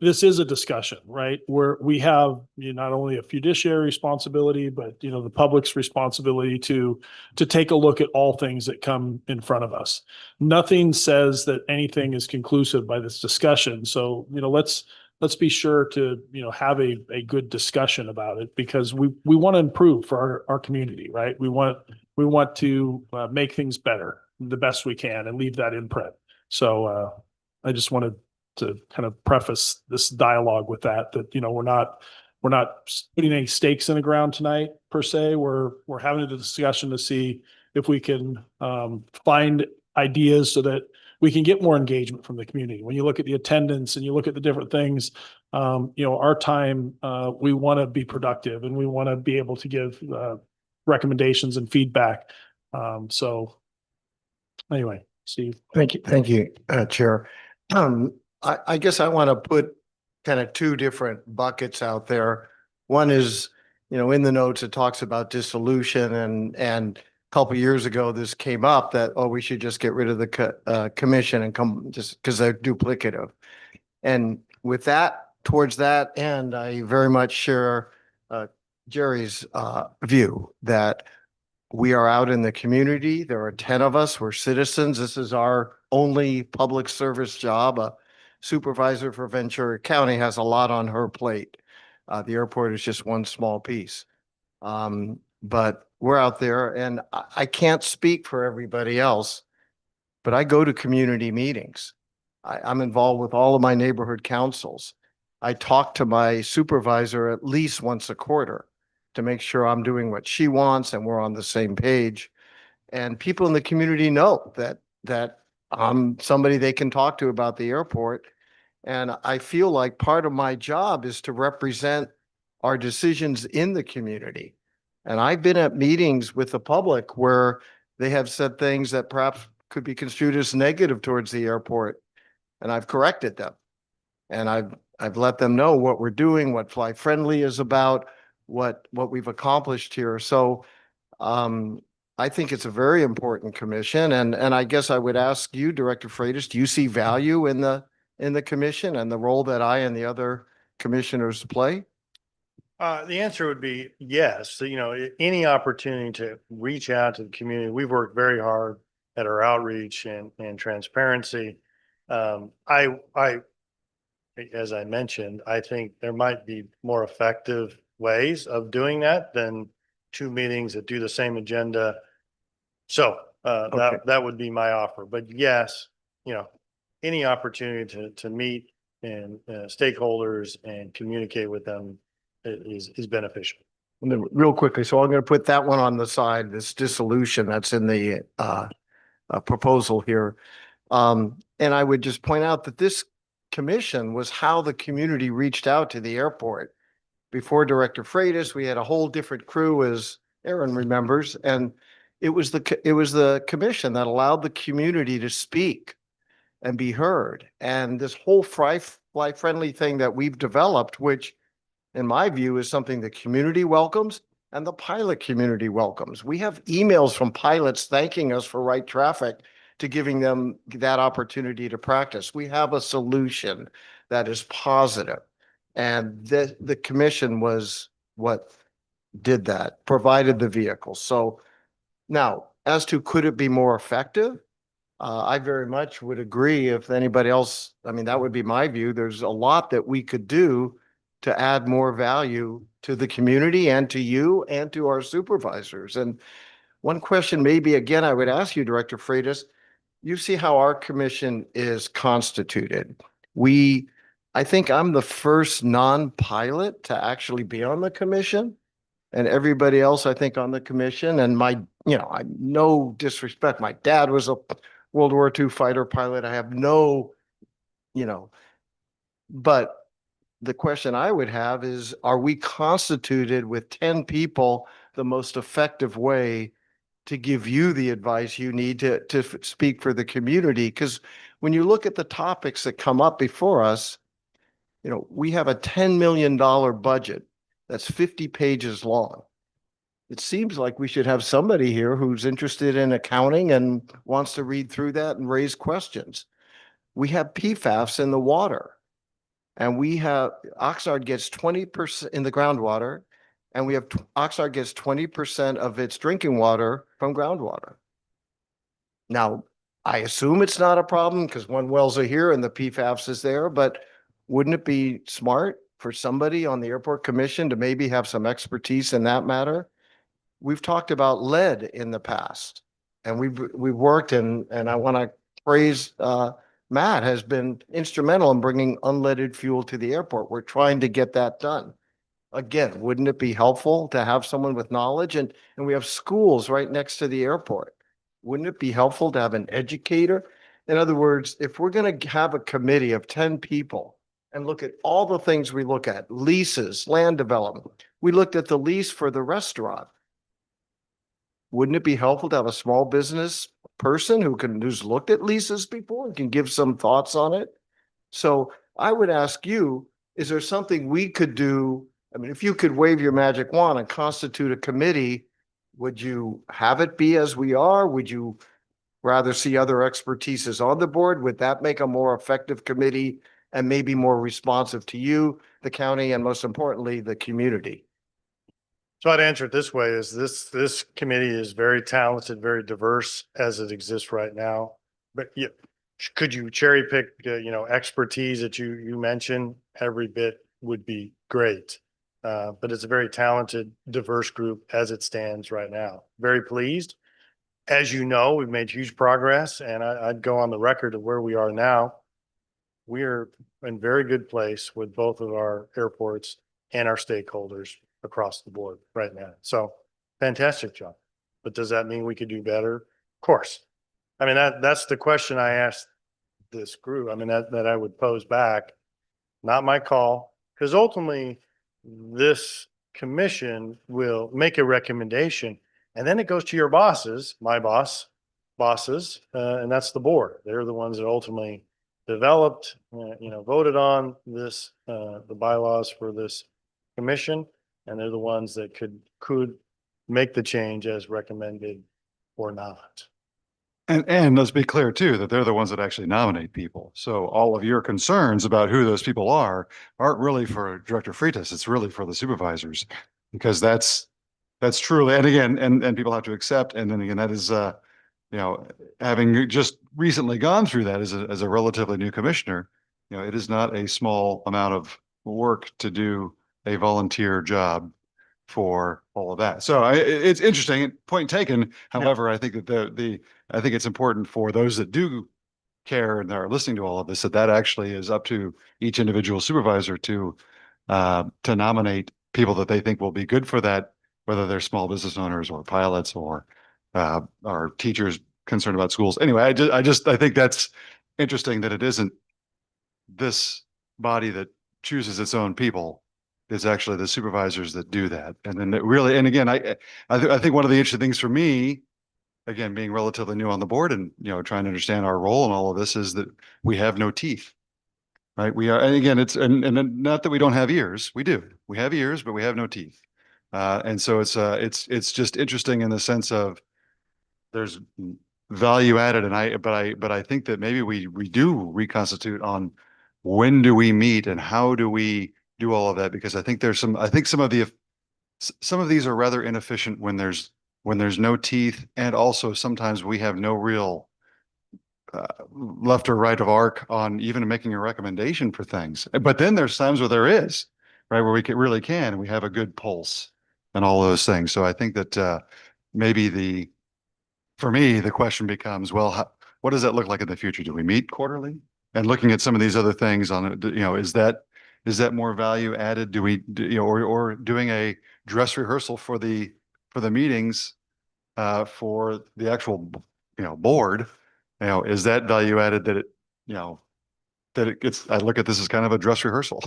This is a discussion, right? Where we have not only a fiduciary responsibility, but the public's responsibility to take a look at all things that come in front of us. Nothing says that anything is conclusive by this discussion. So, let's be sure to, have a good discussion about it, because we want to improve for our community, right? We want to make things better the best we can and leave that imprint. So I just wanted to kind of preface this dialogue with that we're not putting any stakes in the ground tonight per se. We're having a discussion to see if we can find ideas so that we can get more engagement from the community. When you look at the attendance and you look at the different things, our time, we want to be productive and we want to be able to give recommendations and feedback. So anyway, Steve. Thank you, Chair. I guess I want to put kind of 2 different buckets out there. One is, in the notes, it talks about dissolution, and a couple of years ago, this came up that, we should just get rid of the commission and come just because they're duplicative. And with that, towards that end, I very much share Jerry's view that we are out in the community. There are 10 of us. We're citizens. This is our only public service job. A supervisor for Ventura County has a lot on her plate. The airport is just one small piece. But we're out there, and I can't speak for everybody else, but I go to community meetings. I'm involved with all of my neighborhood councils. I talk to my supervisor at least once a quarter to make sure I'm doing what she wants and we're on the same page. And people in the community know that I'm somebody they can talk to about the airport. And I feel like part of my job is to represent our decisions in the community. And I've been at meetings with the public where they have said things that perhaps could be construed as negative towards the airport. And I've corrected them. And I've let them know what we're doing, what Fly Friendly is about, what we've accomplished here. So I think it's a very important commission. And I guess I would ask you, Director Freitas, do you see value in the commission and the role that I and the other commissioners play? The answer would be yes. So, any opportunity to reach out to the community. We've worked very hard at our outreach and transparency. As I mentioned, I think there might be more effective ways of doing that than two meetings that do the same agenda. So Okay. that would be my offer. But yes, any opportunity to meet and stakeholders and communicate with them is beneficial. And then real quickly, so I'm going to put that one on the side, this dissolution that's in the proposal here. And I would just point out that this commission was how the community reached out to the airport. Before Director Freitas, we had a whole different crew, as Aaron remembers, and it was the commission that allowed the community to speak and be heard. And this whole fly-friendly thing that we've developed, which in my view is something the community welcomes and the pilot community welcomes. We have emails from pilots thanking us for right traffic to giving them that opportunity to practice. We have a solution that is positive. And the commission was what did that, provided the vehicle. So now, as to could it be more effective? I very much would agree. If anybody else, I mean, that would be my view. There's a lot that we could do to add more value to the community and to you and to our supervisors. And one question maybe, again, I would ask you, Director Freitas, you see how our commission is constituted. I think I'm the first non-pilot to actually be on the commission, and everybody else, I think, on the commission. And I no disrespect, my dad was a World War II fighter pilot. I have no, but the question I would have is, are we constituted with 10 people the most effective way to give you the advice you need to speak for the community? Because when you look at the topics that come up before us, we have a $10 million budget that's 50 pages long. It seems like we should have somebody here who's interested in accounting and wants to read through that and raise questions. We have PFAS in the water, and we have Oxnard gets 20% in the groundwater, and we have Oxnard gets 20% of its drinking water from groundwater. Now, I assume it's not a problem because one wells are here and the PFAS is there, but wouldn't it be smart for somebody on the airport commission to maybe have some expertise in that matter? We've talked about lead in the past, and we've worked and I want to praise Matt has been instrumental in bringing unleaded fuel to the airport. We're trying to get that done. Again, wouldn't it be helpful to have someone with knowledge? And we have schools right next to the airport. Wouldn't it be helpful to have an educator? In other words, if we're going to have a committee of 10 people and look at all the things we look at, leases, land development, we looked at the lease for the restaurant. Wouldn't it be helpful to have a small business person who's looked at leases before and can give some thoughts on it? So I would ask you, is there something we could do? I mean, if you could wave your magic wand and constitute a committee, would you have it be as we are? Would you rather see other expertises on the board? Would that make a more effective committee and maybe more responsive to you, the county, and most importantly, the community? So I'd answer it this way: is this committee is very talented, very diverse as it exists right now. But could you cherry pick, expertise that you mentioned? Every bit would be great. But it's a very talented, diverse group as it stands right now. Very pleased. As you know, we've made huge progress, and I'd go on the record of where we are now. We're in very good place with both of our airports and our stakeholders across the board right now. So fantastic job. But does that mean we could do better? Of course. I mean, that's the question I asked this group. I mean, that I would pose back. Not my call, because ultimately this commission will make a recommendation, and then it goes to your bosses, my bosses, and that's the board. They're the ones that ultimately developed, voted on this, the bylaws for this commission, and they're the ones that could make the change as recommended or not. And let's be clear too, that they're the ones that actually nominate people. So all of your concerns about who those people aren't really for Director Freitas. It's really for the supervisors, because that's truly, and again, and people have to accept. And then again, that is, having just recently gone through that as a relatively new commissioner, it is not a small amount of work to do a volunteer job for all of that. So it's interesting, point taken. However, I think that I think it's important for those that do care and are listening to all of this, that actually is up to each individual supervisor to nominate people that they think will be good for that, whether they're small business owners or pilots or teachers concerned about schools. Anyway, I think that's interesting that it isn't this body that chooses its own people. It's actually the supervisors that do that. And then and again, I think one of the interesting things for me, again, being relatively new on the board and, trying to understand our role in all of this, is that we have no teeth, right? We are, and again, and not that we don't have ears. We do. We have ears, but we have no teeth. And so it's just interesting in the sense of there's value added. But I think that maybe we do reconstitute on when do we meet and how do we do all of that? Because I think some of these are rather inefficient when there's no teeth, and also sometimes we have no real left or right of arc on even making a recommendation for things. But then there's times where there is, right, where really can, and we have a good pulse and all those things. So I think that maybe for me, the question becomes, well, what does that look like in the future? Do we meet quarterly? And looking at some of these other things on it, is that more value added? Or doing a dress rehearsal for the meetings for the actual board, is that value added that it gets, I look at this as kind of a dress rehearsal,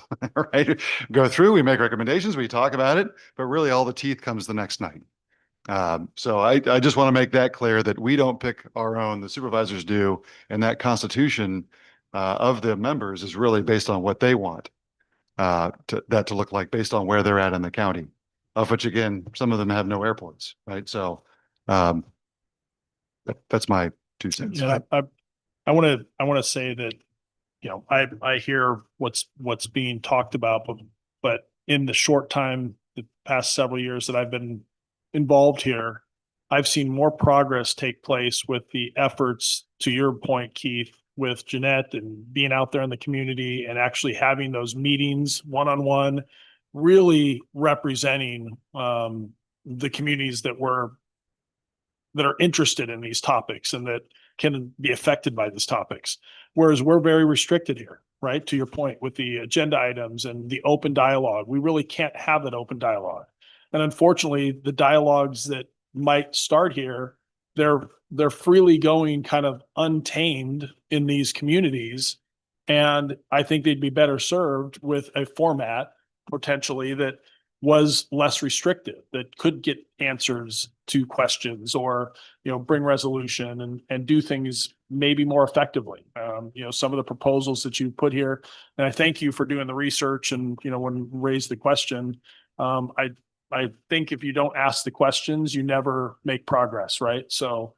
right? Go through, we make recommendations, we talk about it, but really all the teeth comes the next night. So I just want to make that clear that we don't pick our own, the supervisors do, and that constitution of the members is really based on what they want to look like based on where they're at in the county, of which again, some of them have no airports, right? So that's my 2 cents. Yeah, I want to say that, I hear what's being talked about, but in the short time, the past several years that I've been involved here, I've seen more progress take place with the efforts, to your point, Keith, with Jeanette and being out there in the community and actually having those meetings one-on-one, really representing the communities that are interested in these topics and that can be affected by these topics. Whereas we're very restricted here, right? To your point with the agenda items and the open dialogue, we really can't have that open dialogue. And unfortunately, the dialogues that might start here, they're freely going kind of untamed in these communities. And I think they'd be better served with a format potentially that was less restrictive, that could get answers to questions or, bring resolution and do things maybe more effectively. Some of the proposals that you put here, and I thank you for doing the research and, when raised the question, I think if you don't ask the questions, you never make progress, right? So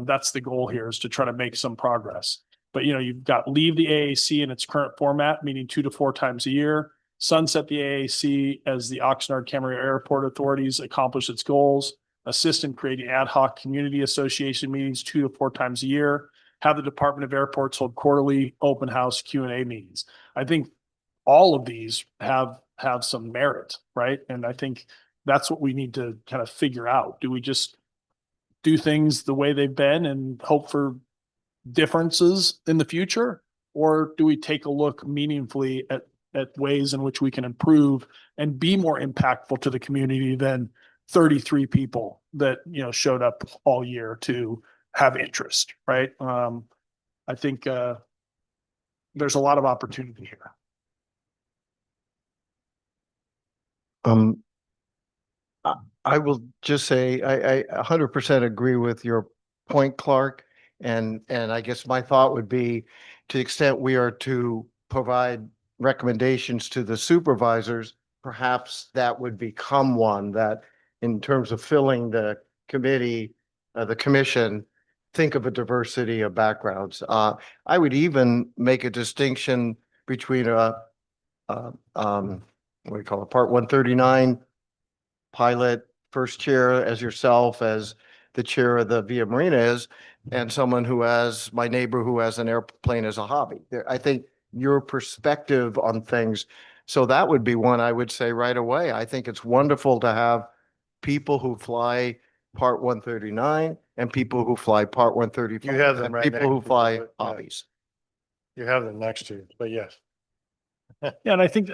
that's the goal here, is to try to make some progress. But, you've got leave the AAC in its current format, meaning 2 to 4 times a year, sunset the AAC as the Oxnard-Camarillo Airport authorities accomplish its goals, assist in creating ad hoc community association meetings 2 to 4 times a year, have the Department of Airports hold quarterly open house Q&A meetings. I think all of these have some merit, right? And I think that's what we need to kind of figure out. Do we just do things the way they've been and hope for differences in the future? Or do we take a look meaningfully at ways in which we can improve and be more impactful to the community than 33 people that, showed up all year to have interest, right? I think there's a lot of opportunity here. I will just say, I 100% agree with your point, Clark. And I guess my thought would be, to the extent we are to provide recommendations to the supervisors, perhaps that would become one that, in terms of filling the committee, the commission, think of a diversity of backgrounds. I would even make a distinction between what do you call it, Part 139 pilot, first chair as yourself, as the chair of the Via Marina is, and someone who has, my neighbor who has an airplane as a hobby. I think your perspective on things. So that would be one I would say right away. I think it's wonderful to have people who fly Part 139 and people who fly Part 135. You have them and right people next who to you, fly but, yeah. hobbies. You have them next to you, but yes. Yeah, and I think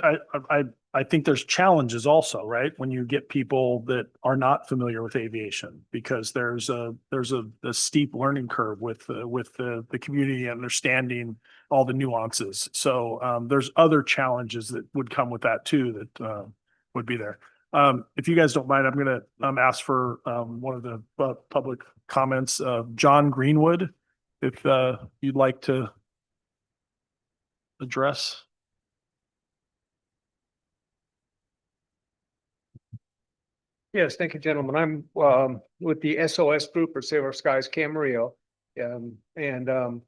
I think there's challenges also, right? When you get people that are not familiar with aviation, because there's a steep learning curve with the community understanding all the nuances. So there's other challenges that would come with that too that would be there. If you guys don't mind, I'm gonna ask for one of the public comments. John Greenwood, if you'd like to address. Yes, thank you, gentlemen. I'm with the SOS group or Save Our Skies Camarillo. And I'm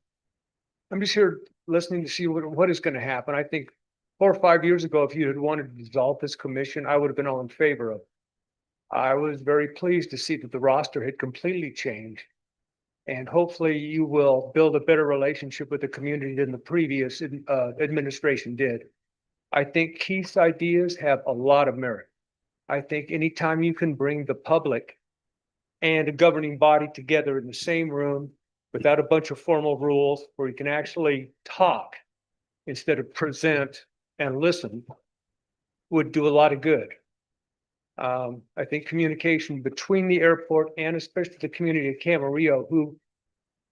just here listening to see what is going to happen. I think 4 or 5 years ago, if you had wanted to dissolve this commission, I would have been all in favor of it. I was very pleased to see that the roster had completely changed. And hopefully you will build a better relationship with the community than the previous administration did. I think Keith's ideas have a lot of merit. I think anytime you can bring the public and a governing body together in the same room without a bunch of formal rules where you can actually talk instead of present and listen would do a lot of good. I think communication between the airport and especially the community of Camarillo, who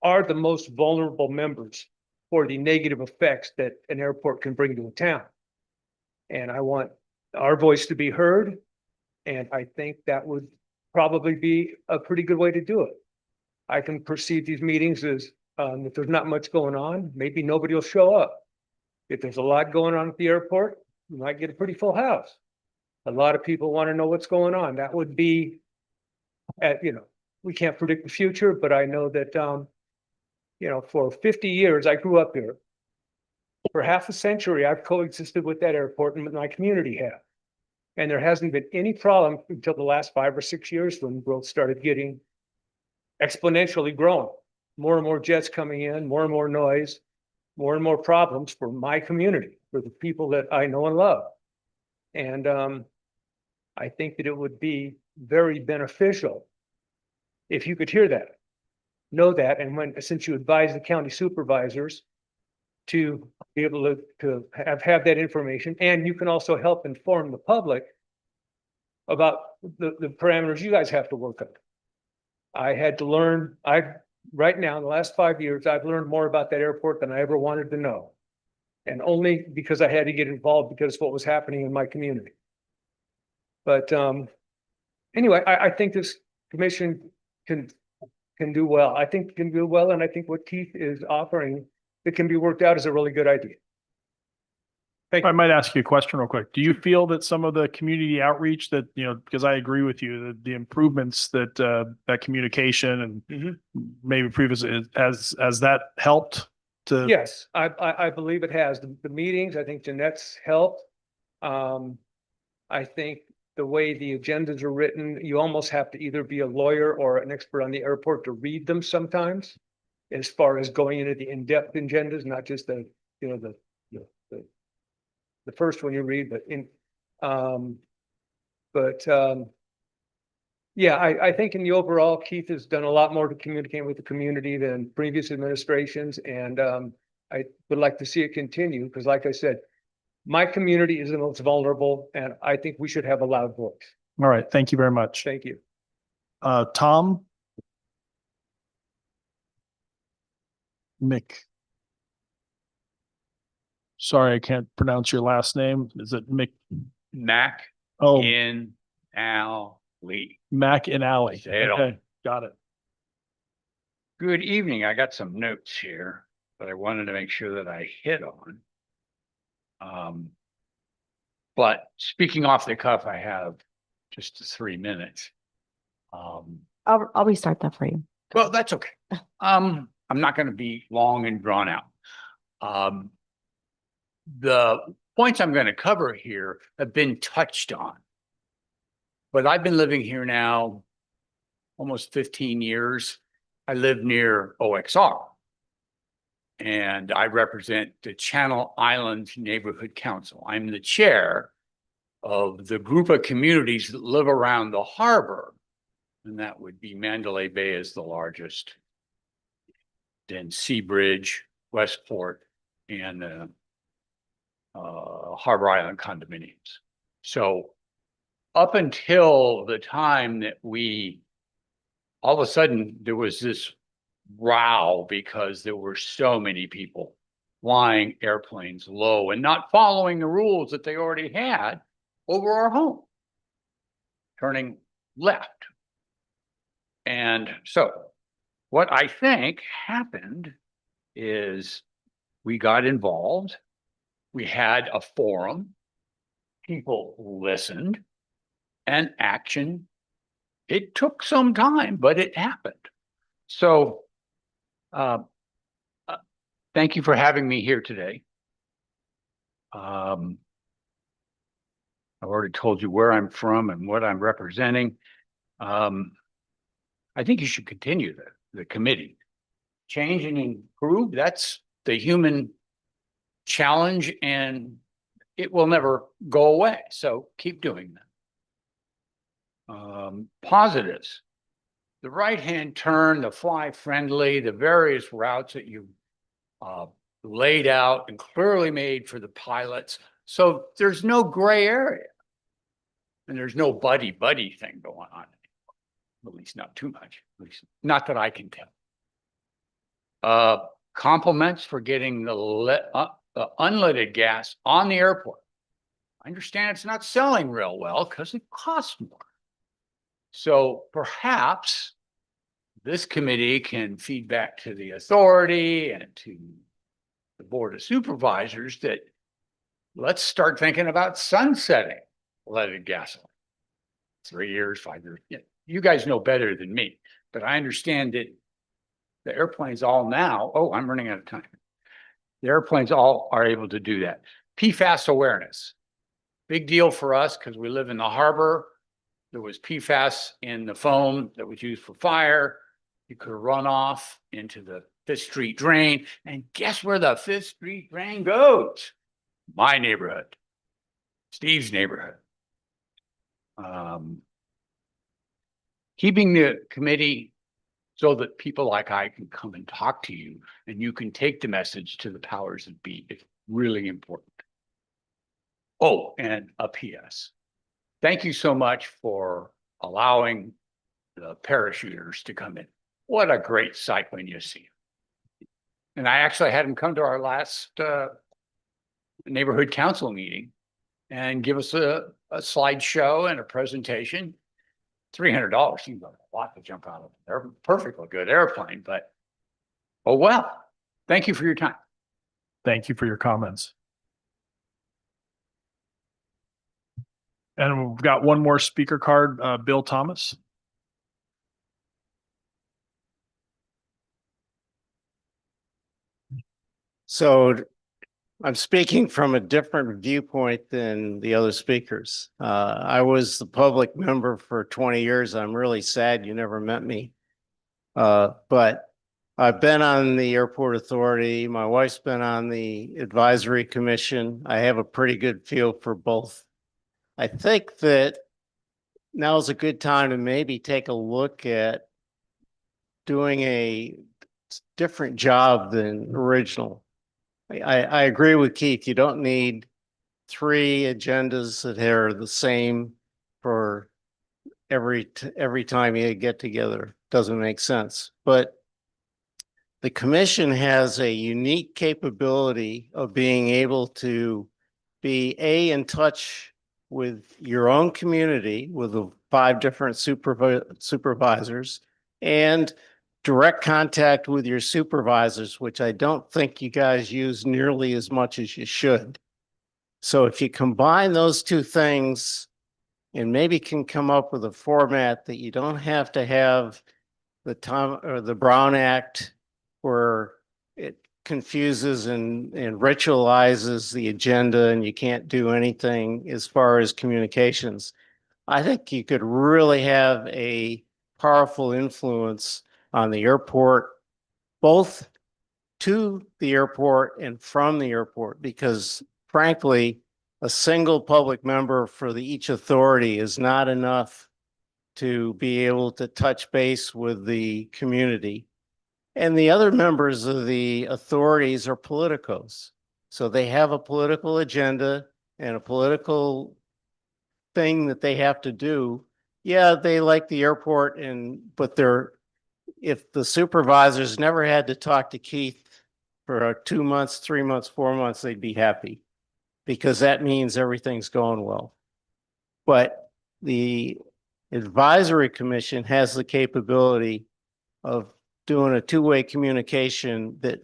are the most vulnerable members for the negative effects that an airport can bring to a town. And I want our voice to be heard. And I think that would probably be a pretty good way to do it. I can perceive these meetings as if there's not much going on, maybe nobody will show up. If there's a lot going on at the airport, you might get a pretty full house. A lot of people want to know what's going on. That would be, we can't predict the future, but I know that, for 50 years, I grew up here. For half a century, I've coexisted with that airport and my community have. And there hasn't been any problem until the last 5 or 6 years when growth started getting exponentially growing. More and more jets coming in, more and more noise, more and more problems for my community, for the people that I know and love. And I think that it would be very beneficial if you could hear that, know that, and since you advise the county supervisors to be able to have that information, and you can also help inform the public about the parameters you guys have to work on. I had to learn, right now in the last 5 years, I've learned more about that airport than I ever wanted to know. And only because I had to get involved because of what was happening in my community. But anyway, I think this commission can do well. I think it can do well, and I think what Keith is offering that can be worked out is a really good idea. Thank you. I might ask you a question real quick. Do you feel that some of the community outreach that, because I agree with you, that the improvements that that communication and maybe previously has that helped to? Yes, I believe it has. The meetings, I think Jeanette's helped. I think the way the agendas are written, you almost have to either be a lawyer or an expert on the airport to read them sometimes, as far as going into the in-depth agendas, not just the first one you read, but yeah, I think in the overall, Keith has done a lot more to communicate with the community than previous administrations. And I would like to see it continue because like I said, my community is the most vulnerable and I think we should have a loud voice. All right. Thank you very much. Thank you. Tom Mick. Sorry, I can't pronounce your last name. Is it Mick? Mac Oh, in Alley. Mac in Alley. Say it all. Okay, got it. Good evening. I got some notes here, but I wanted to make sure that I hit on. But speaking off the cuff, I have just 3 minutes. I'll restart that for you. Well, that's okay. I'm not going to be long and drawn out. The points I'm going to cover here have been touched on, but I've been living here now almost 15 years, I live near OXR. And I represent the Channel Islands Neighborhood Council. I'm the chair of the group of communities that live around the harbor. And that would be Mandalay Bay is the largest. Then Seabridge, Westport, and Harbor Island condominiums. So up until the time that all of a sudden there was this row because there were so many people flying airplanes low and not following the rules that they already had over our home, turning left. And so what I think happened is we got involved. We had a forum. People listened and action. It took some time, but it happened. So thank you for having me here today. I've already told you where I'm from and what I'm representing. I think you should continue the committee. Change and improve, that's the human challenge, and it will never go away. So keep doing that. Positives. The right-hand turn, the fly friendly, the various routes that you laid out and clearly made for the pilots. So there's no gray area. And there's no buddy thing going on. At least not too much. At least not that I can tell. Compliments for getting the unleaded gas on the airport. I understand it's not selling real well because it costs more. So perhaps this committee can feed back to the authority and to the Board of Supervisors that let's start thinking about sunsetting leaded gasoline. 3 years, 5 years. Yeah, you guys know better than me, but I understand that the airplanes all now, oh, I'm running out of time. The airplanes all are able to do that. PFAS awareness. Big deal for us because we live in the harbor. There was PFAS in the foam that was used for fire. You could run off into the 5th Street drain. And guess where the 5th Street drain goes? My neighborhood. Steve's neighborhood. Keeping the committee so that people like I can come and talk to you and you can take the message to the powers that be. It's really important. Oh, and a PS. Thank you so much for allowing the parachuters to come in. What a great sight when you see them. And I actually had them come to our last neighborhood council meeting and give us a slideshow and a presentation. $300 seems like a lot to jump out of. They're a perfectly good airplane, but oh well. Thank you for your time. Thank you for your comments. And we've got one more speaker card, Bill Thomas. So I'm speaking from a different viewpoint than the other speakers. I was the public member for 20 years. I'm really sad you never met me. But I've been on the airport authority. My wife's been on the advisory commission. I have a pretty good feel for both. I think that now is a good time to maybe take a look at doing a different job than original. I agree with Keith. You don't need 3 agendas that are the same for every time you get together. Doesn't make sense. But the commission has a unique capability of being able to be in touch with your own community, with the 5 different supervisors, and direct contact with your supervisors, which I don't think you guys use nearly as much as you should. So if you combine those 2 things and maybe can come up with a format that you don't have to have the Brown Act where it confuses and ritualizes the agenda and you can't do anything as far as communications. I think you could really have a powerful influence on the airport, both to the airport and from the airport, because frankly, a single public member for each authority is not enough to be able to touch base with the community. And the other members of the authorities are politicos. So they have a political agenda and a political thing that they have to do. Yeah, they like the airport but if the supervisors never had to talk to Keith for 2 months, 3 months, 4 months, they'd be happy because that means everything's going well. But the advisory commission has the capability of doing a two-way communication that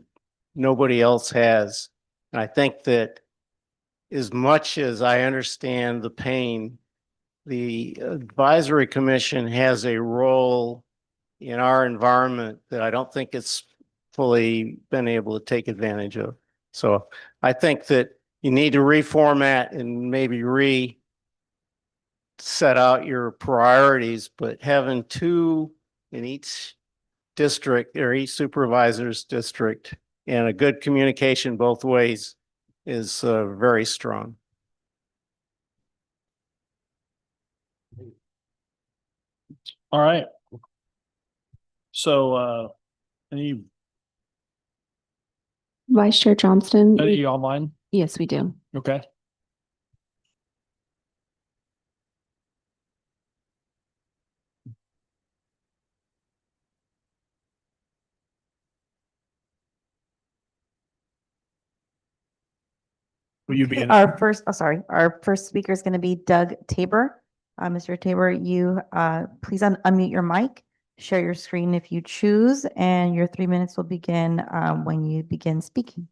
nobody else has. And I think that as much as I understand the pain, the advisory commission has a role in our environment that I don't think it's fully been able to take advantage of. So I think that you need to reformat and maybe set out your priorities, but having two in each district or each supervisor's district and a good communication both ways is very strong. All right. So, any Vice Chair Johnston. online? Yes, we do. Okay. Will you be in? Our first speaker is going to be Doug Tabor. Mr. Tabor, you please unmute your mic, share your screen if you choose, and your 3 minutes will begin when you begin speaking.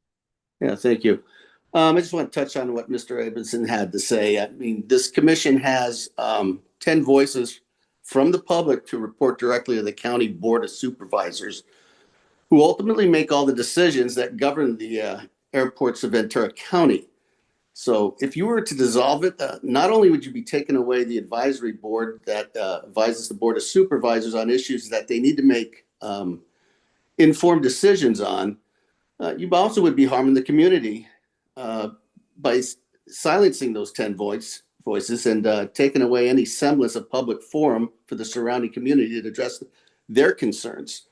Yeah, thank you. I just want to touch on what Mr. Abramson had to say. I mean, this commission has 10 voices from the public to report directly to the County Board of Supervisors, who ultimately make all the decisions that govern the airports of Ventura County. So if you were to dissolve it, not only would you be taking away the advisory board that advises the Board of Supervisors on issues that they need to make informed decisions on, you also would be harming the community by silencing those 10 voices and taking away any semblance of public forum for the surrounding community to address their concerns.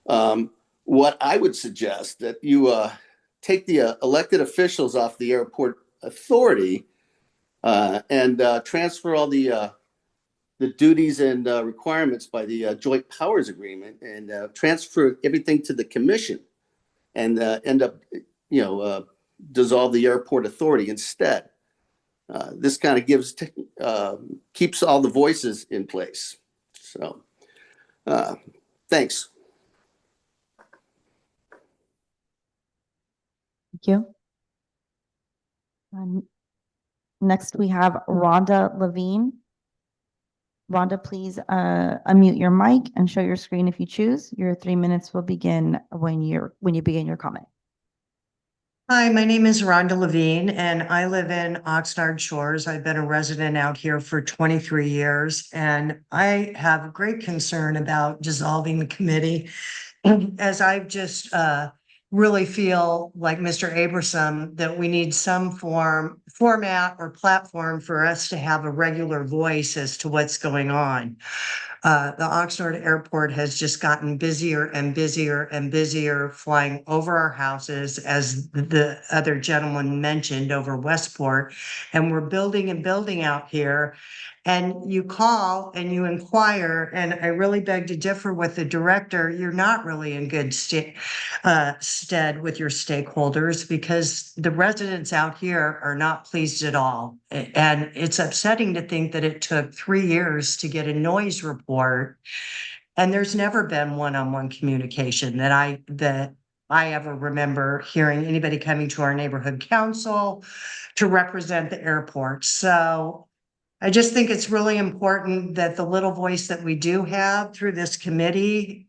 What I would suggest that you take the elected officials off the airport authority and transfer all the duties and requirements by the joint powers agreement and transfer everything to the commission and end up, dissolve the airport authority instead. This kind of keeps all the voices in place. So, thanks. Thank you. Next, we have Rhonda Levine. Rhonda, please unmute your mic and show your screen if you choose. Your 3 minutes will begin when you begin your comment. Hi, my name is Rhonda Levine and I live in Oxnard Shores. I've been a resident out here for 23 years and I have a great concern about dissolving the committee. As I've just really feel like Mr. Aberson that we need some format or platform for us to have a regular voice as to what's going on. The Oxnard Airport has just gotten busier and busier and busier, flying over our houses, as the other gentleman mentioned, over Westport. And we're building and building out here. And you call and you inquire, and I really beg to differ with the director. You're not really in good stead with your stakeholders because the residents out here are not pleased at all. And it's upsetting to think that it took 3 years to get a noise report. And there's never been one-on-one communication that I ever remember hearing anybody coming to our neighborhood council to represent the airport. So I just think it's really important that the little voice that we do have through this committee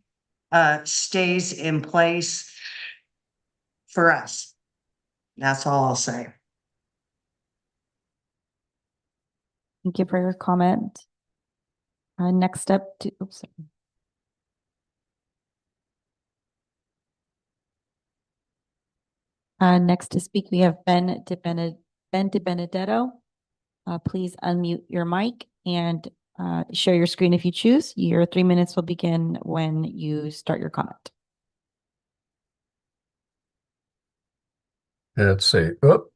stays in place for us. That's all I'll say. Thank you for your comment. Next up, Next to speak, we have Ben DiBenedetto. Please unmute your mic and share your screen if you choose. Your 3 minutes will begin when you start your comment. Let's see. Oop.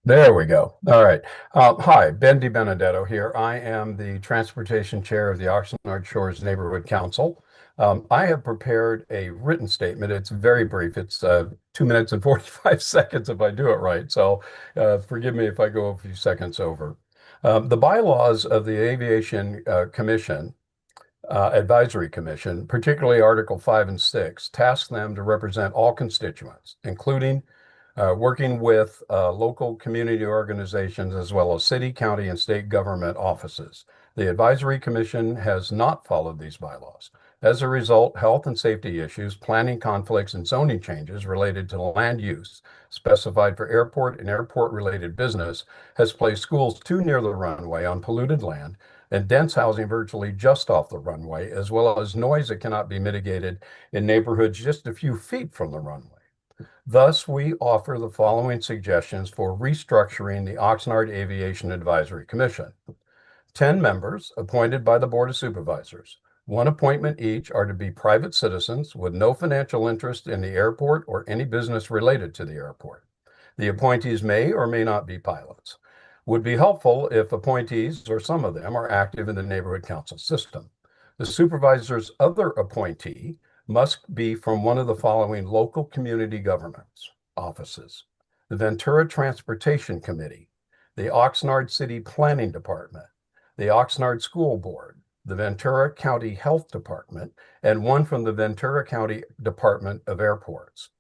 There we go. All right. Hi, Ben DiBenedetto here. I am the Transportation Chair of the Oxnard Shores Neighborhood Council. I have prepared a written statement. It's very brief. It's 2 minutes and 45 seconds if I do it right. So forgive me if I go a few seconds over. The bylaws of the Aviation Commission, Advisory Commission, particularly Article 5 and 6, task them to represent all constituents, including working with local community organizations as well as city, county, and state government offices. The Advisory Commission has not followed these bylaws. As a result, health and safety issues, planning conflicts, and zoning changes related to land use specified for airport and airport-related business has placed schools too near the runway on polluted land and dense housing virtually just off the runway, as well as noise that cannot be mitigated in neighborhoods just a few feet from the runway. Thus, we offer the following suggestions for restructuring the Oxnard Aviation Advisory Commission. 10 members appointed by the Board of Supervisors. One appointment each are to be private citizens with no financial interest in the airport or any business related to the airport. The appointees may or may not be pilots. Would be helpful if appointees, or some of them, are active in the neighborhood council system. The supervisor's other appointee must be from one of the following local community governments offices: the Ventura Transportation Committee, the Oxnard City Planning Department, the Oxnard School Board, the Ventura County Health Department, and one from the Ventura County Department of Airports.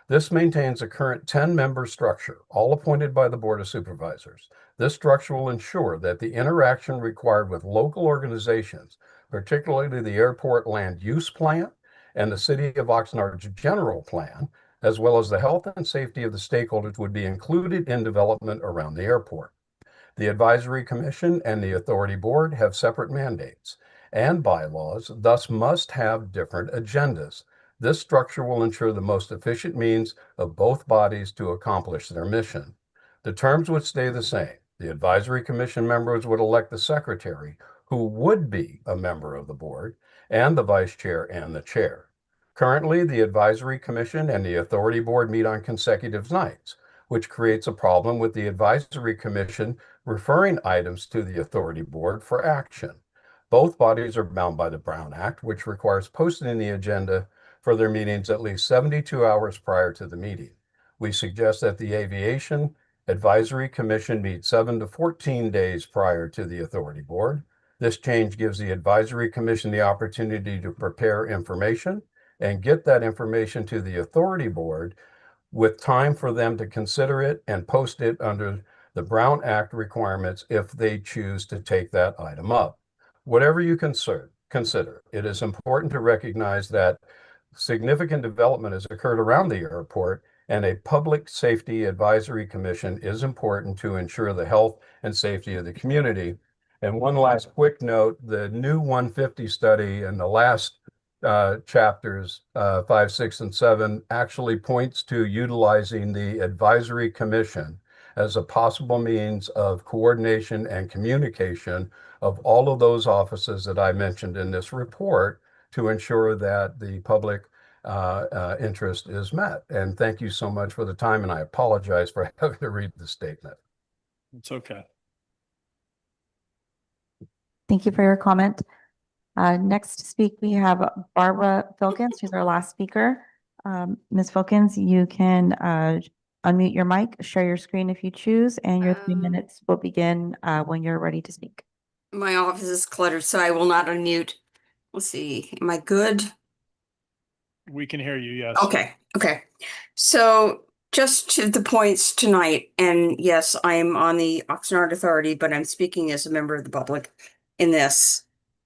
This maintains a current 10-member structure, all appointed by the Board of Supervisors. This structure will ensure that the interaction required with local organizations, particularly the Airport Land Use Plan and the City of Oxnard's General Plan, as well as the health and safety of the stakeholders, would be included in development around the airport. The Advisory Commission and the Authority Board have separate mandates and bylaws, thus must have different agendas. This structure will ensure the most efficient means of both bodies to accomplish their mission. The terms would stay the same. The Advisory Commission members would elect the secretary, who would be a member of the board, and the vice chair and the chair. Currently, the Advisory Commission and the Authority Board meet on consecutive nights, which creates a problem with the Advisory Commission referring items to the Authority Board for action. Both bodies are bound by the Brown Act, which requires posting the agenda for their meetings at least 72 hours prior to the meeting. We suggest that the Aviation Advisory Commission meet 7 to 14 days prior to the Authority Board. This change gives the Advisory Commission the opportunity to prepare information and get that information to the Authority Board with time for them to consider it and post it under the Brown Act requirements if they choose to take that item up. Whatever you consider, it is important to recognize that significant development has occurred around the airport, and a public safety advisory commission is important to ensure the health and safety of the community. And one last quick note, the new 150 study and the last chapters 5, 6, and 7 actually points to utilizing the advisory commission as a possible means of coordination and communication of all of those offices that I mentioned in this report to ensure that the public interest is met. And thank you so much for the time, and I apologize for having to read the statement. It's okay. Thank you for your comment. Next to speak, we have Barbara Filkins, who's our last speaker. Ms. Filkins, you can unmute your mic, share your screen if you choose, and your 3 minutes will begin when you're ready to speak. My office is cluttered, so I will not unmute. Let's see. Am I good? We can hear you, yes. Okay. So just to the points tonight, and yes, I am on the Oxnard Authority, but I'm speaking as a member of the public in this.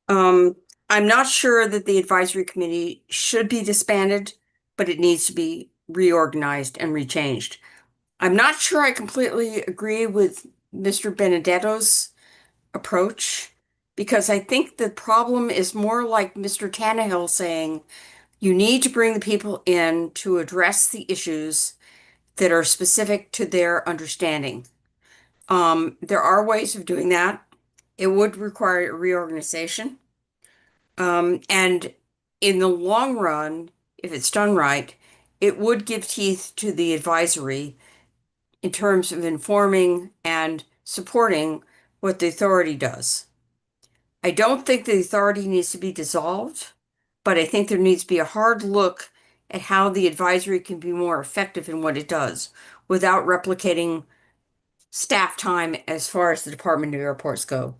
I'm not sure that the advisory committee should be disbanded, but it needs to be reorganized and rechanged. I'm not sure I completely agree with Mr. Benedetto's approach, because I think the problem is more like Mr. Tannehill saying, you need to bring the people in to address the issues that are specific to their understanding. There are ways of doing that. It would require a reorganization. And in the long run, if it's done right, it would give teeth to the advisory in terms of informing and supporting what the authority does. I don't think the authority needs to be dissolved, but I think there needs to be a hard look at how the advisory can be more effective in what it does without replicating staff time as far as the Department of Airports go.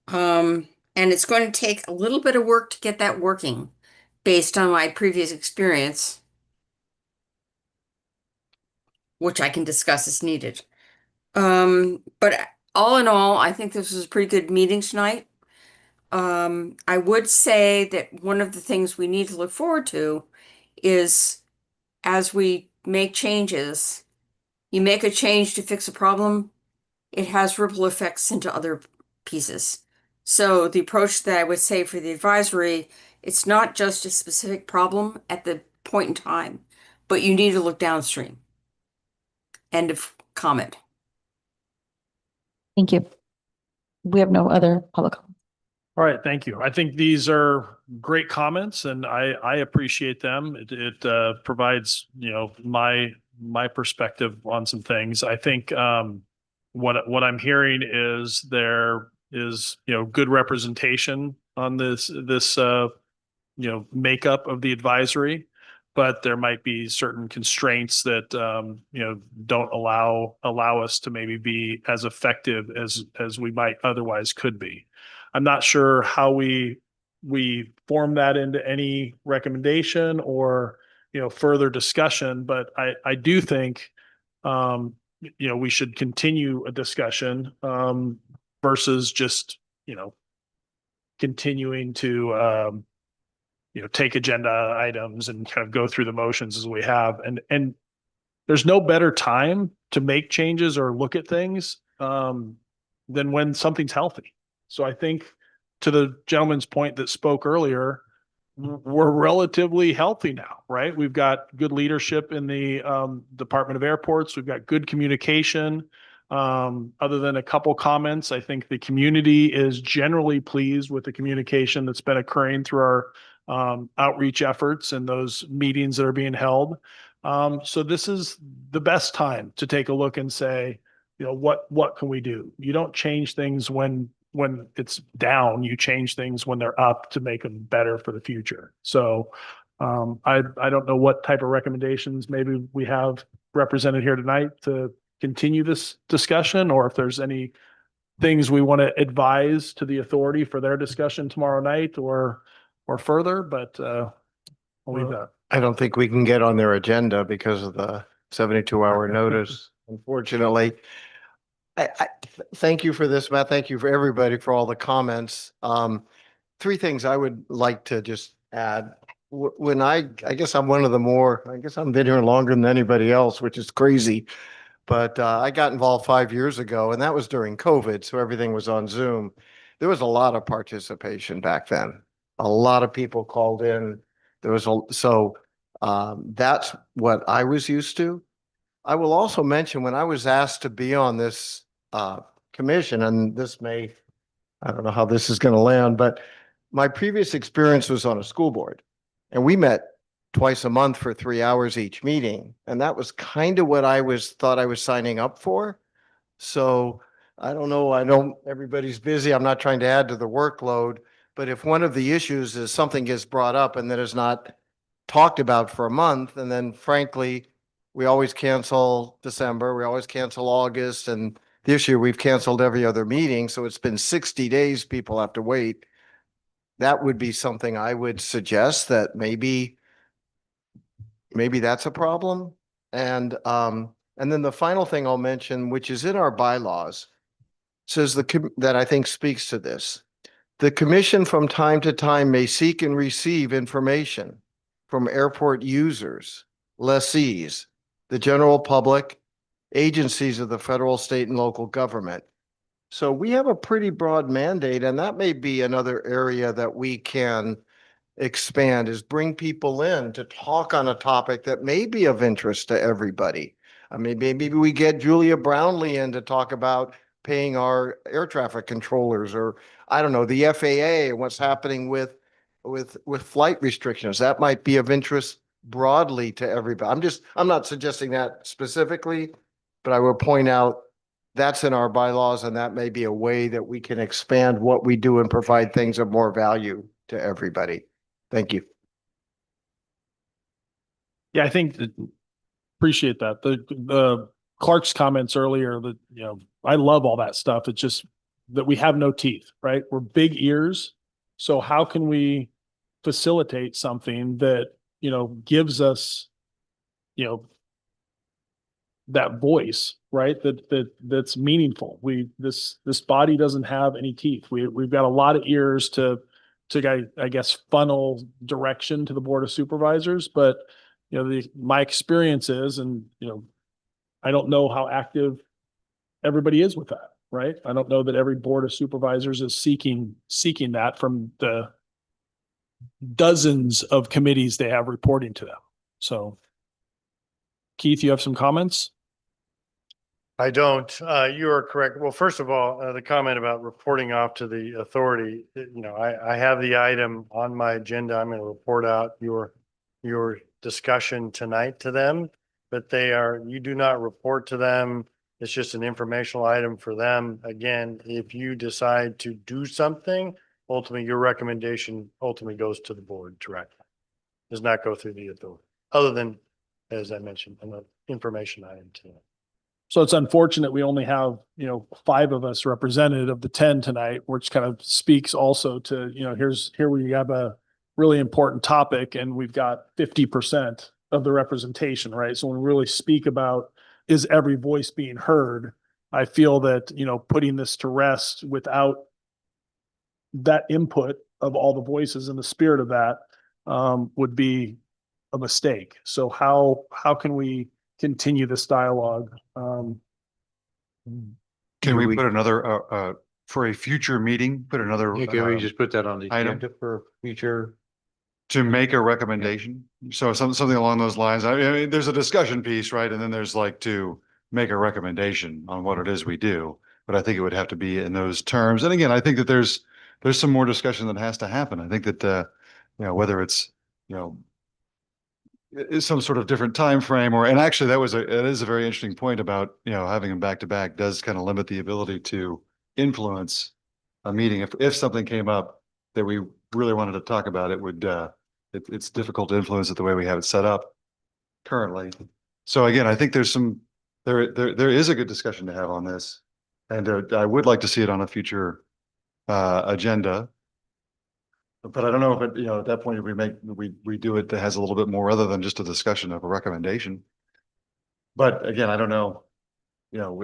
And it's going to take a little bit of work to get that working based on my previous experience, which I can discuss as needed. But all in all, I think this was a pretty good meeting tonight. I would say that one of the things we need to look forward to is as we make changes, you make a change to fix a problem, it has ripple effects into other pieces. So the approach that I would say for the advisory, it's not just a specific problem at the point in time, but you need to look downstream. End of comment. Thank you. We have no other public comments. All right, thank you. I think these are great comments and I appreciate them. It provides, my perspective on some things. I think what I'm hearing is there is, good representation on this makeup of the advisory, but there might be certain constraints that don't allow us to maybe be as effective as we might otherwise could be. I'm not sure how we form that into any recommendation or further discussion, but I do think we should continue a discussion versus just continuing to take agenda items and kind of go through the motions as we have. And there's no better time to make changes or look at things than when something's healthy. So I think to the gentleman's point that spoke earlier, we're relatively healthy now, right? We've got good leadership in the Department of Airports. We've got good communication. Other than a couple comments, I think the community is generally pleased with the communication that's been occurring through our outreach efforts and those meetings that are being held. So this is the best time to take a look and say, what can we do? You don't change things when it's down, you change things when they're up to make them better for the future. So I don't know what type of recommendations maybe we have represented here tonight to continue this discussion, or if there's any things we want to advise to the authority for their discussion tomorrow night or further, but I'll leave that. I don't think we can get on their agenda because of the 72-hour notice, unfortunately. I thank you for this, Matt. Thank you for everybody for all the comments. Three things I would like to just add. When I guess I'm one of the more, I guess I've been here longer than anybody else, which is crazy. But I got involved 5 years ago, and that was during COVID, so everything was on Zoom. There was a lot of participation back then. A lot of people called in. That's what I was used to. I will also mention when I was asked to be on this commission, and I don't know how this is going to land, but my previous experience was on a school board, and we met twice a month for 3 hours each meeting. And that was kind of what thought I was signing up for. So I don't know. Everybody's busy. I'm not trying to add to the workload, but if one of the issues is something gets brought up and then is not talked about for a month, and then frankly, we always cancel December, we always cancel August, and this year we've canceled every other meeting. So it's been 60 days people have to wait. That would be something I would suggest that maybe that's a problem. And then the final thing I'll mention, which is in our bylaws, says that I think speaks to this. The commission from time to time may seek and receive information from airport users, lessees, the general public, agencies of the federal, state, and local government. So we have a pretty broad mandate, and that may be another area that we can expand is bring people in to talk on a topic that may be of interest to everybody. I mean, maybe we get Julia Brownlee in to talk about paying our air traffic controllers, or I don't know, the FAA and what's happening with flight restrictions. That might be of interest broadly to everybody. I'm not suggesting that specifically, but I will point out that's in our bylaws, and that may be a way that we can expand what we do and provide things of more value to everybody. Thank you. Yeah, I think appreciate that. The Clark's comments earlier that, you know, I love all that stuff. It's just that we have no teeth, right? We're big ears. So how can we facilitate something that, you know, gives us, you know, that voice, right? That's meaningful. This body doesn't have any teeth. We've got a lot of ears to I guess funnel direction to the Board of Supervisors, but you know, my experience is, and you know, I don't know how active everybody is with that, right? I don't know that every Board of Supervisors is seeking that from the dozens of committees they have reporting to them. So Keith, you have some comments? I don't. You are correct. Well, first of all, the comment about reporting off to the authority, you know, I have the item on my agenda. I'm going to report out your discussion tonight to them, but you do not report to them. It's just an informational item for them. Again, if you decide to do something, ultimately your recommendation ultimately goes to the board directly. Does not go through the authority, other than, as I mentioned, an information item tonight. So it's unfortunate we only have, you know, 5 of us represented of the 10 tonight, which kind of speaks also to, you know, here we have a really important topic and we've got 50% of the representation, right? So when we really speak about, is every voice being heard? I feel that, you know, putting this to rest without that input of all the voices and the spirit of that would be a mistake. So how can we continue this dialogue? Can we put another, for a future meeting, put another? Yeah, can we just put that on the item agenda for future? to make a recommendation? So something along those lines. I mean, there's a discussion piece, right? And then there's like to make a recommendation on what it is we do. But I think it would have to be in those terms. And again, I think that there's some more discussion that has to happen. I think that, you know, whether it's, you know, is some sort of different time frame, or, and actually it is a very interesting point about, you know, having them back to back does kind of limit the ability to influence a meeting. If something came up that we really wanted to talk about, it would, it's difficult to influence it the way we have it set up currently. So again, I think there's there is a good discussion to have on this. And I would like to see it on a future agenda. But I don't know if it, you know, at that point, if we do it that has a little bit more other than just a discussion of a recommendation. But again, I don't know, you know,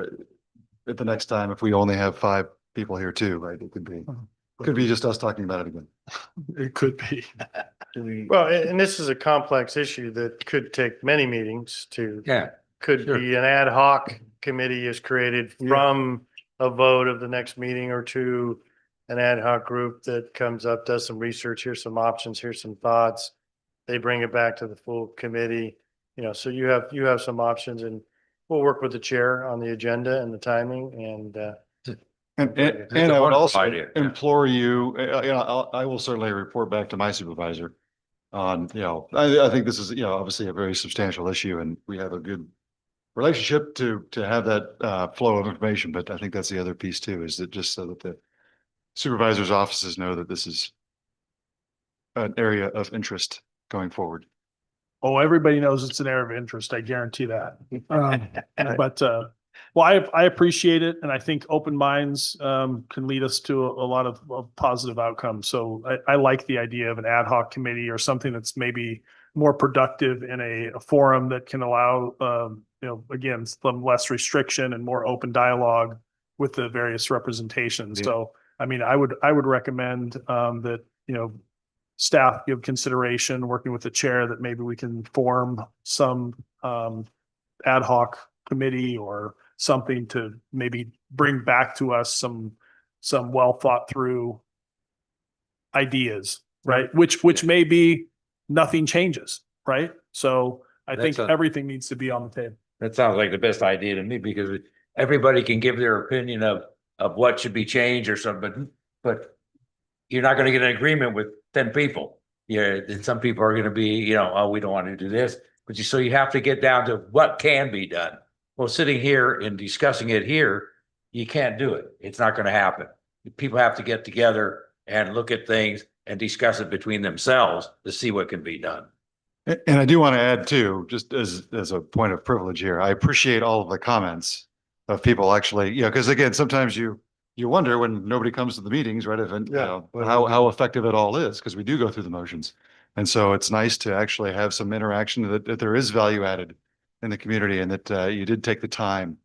at the next time, if we only have 5 people here too, right? It could be just us talking about it again. It could be. Well, and this is a complex issue that could take many meetings to. Yeah. Could be an ad hoc committee is created from a vote of the next meeting, or to an ad hoc group that comes up, does some research, here's some options, here's some thoughts. They bring it back to the full committee, you know, so you have some options, and we'll work with the chair on the agenda and the timing And I would also implore you, you know, I will certainly report back to my supervisor on, you know, I think this is, you know, obviously a very substantial issue, and we have a good relationship to have that flow of information. But I think that's the other piece too, is that just so that the supervisors' offices know that this is an area of interest going forward. Oh, everybody knows it's an area of interest. I guarantee that. Well, I appreciate it. And I think open minds can lead us to a lot of positive outcomes. So I like the idea of an ad hoc committee or something that's maybe more productive in a forum that can allow, you know, again, some less restriction and more open dialogue with the various representations. Yeah. So, I mean, I would recommend that, you know, staff give consideration, working with the chair, that maybe we can form some ad hoc committee or something to maybe bring back to us some well thought through ideas right? Which may be nothing changes, right? So I think That's a- everything needs to be on the table. That sounds like the best idea to me because everybody can give their opinion of what should be changed or something, but you're not going to get an agreement with 10 people. Yeah, and some people are going to be, you know, oh, we don't want to do this, but so you have to get down to what can be done. Well, sitting here and discussing it here, you can't do it. It's not going to happen. People have to get together and look at things and discuss it between themselves to see what can be done. And I do want to add too, just as a point of privilege here, I appreciate all of the comments of people actually, you know, because again, sometimes you wonder when nobody comes to the meetings, right? If, you know, how effective it all is, because we do go through the motions. And so it's nice to actually have some interaction that there is value added in the community and that you did take the time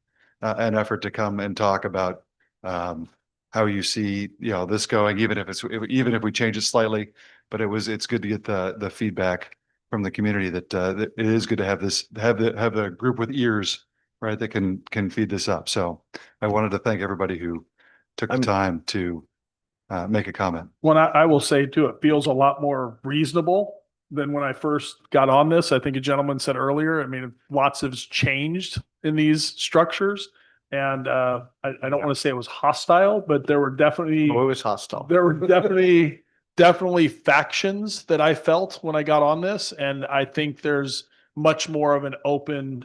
and effort to come and talk about how you see, you know, this going, even if we change it slightly, but it's good to get the feedback from the community that it is good to have the group with ears, right, that can feed this up. So I wanted to thank everybody who took the time to make a comment. Well, I will say too, it feels a lot more reasonable than when I first got on this. I think a gentleman said earlier, I mean, lots has changed in these structures. And I don't want to say it was hostile, but there were definitely. Oh, it was hostile. There were definitely factions that I felt when I got on this. And I think there's much more of an open,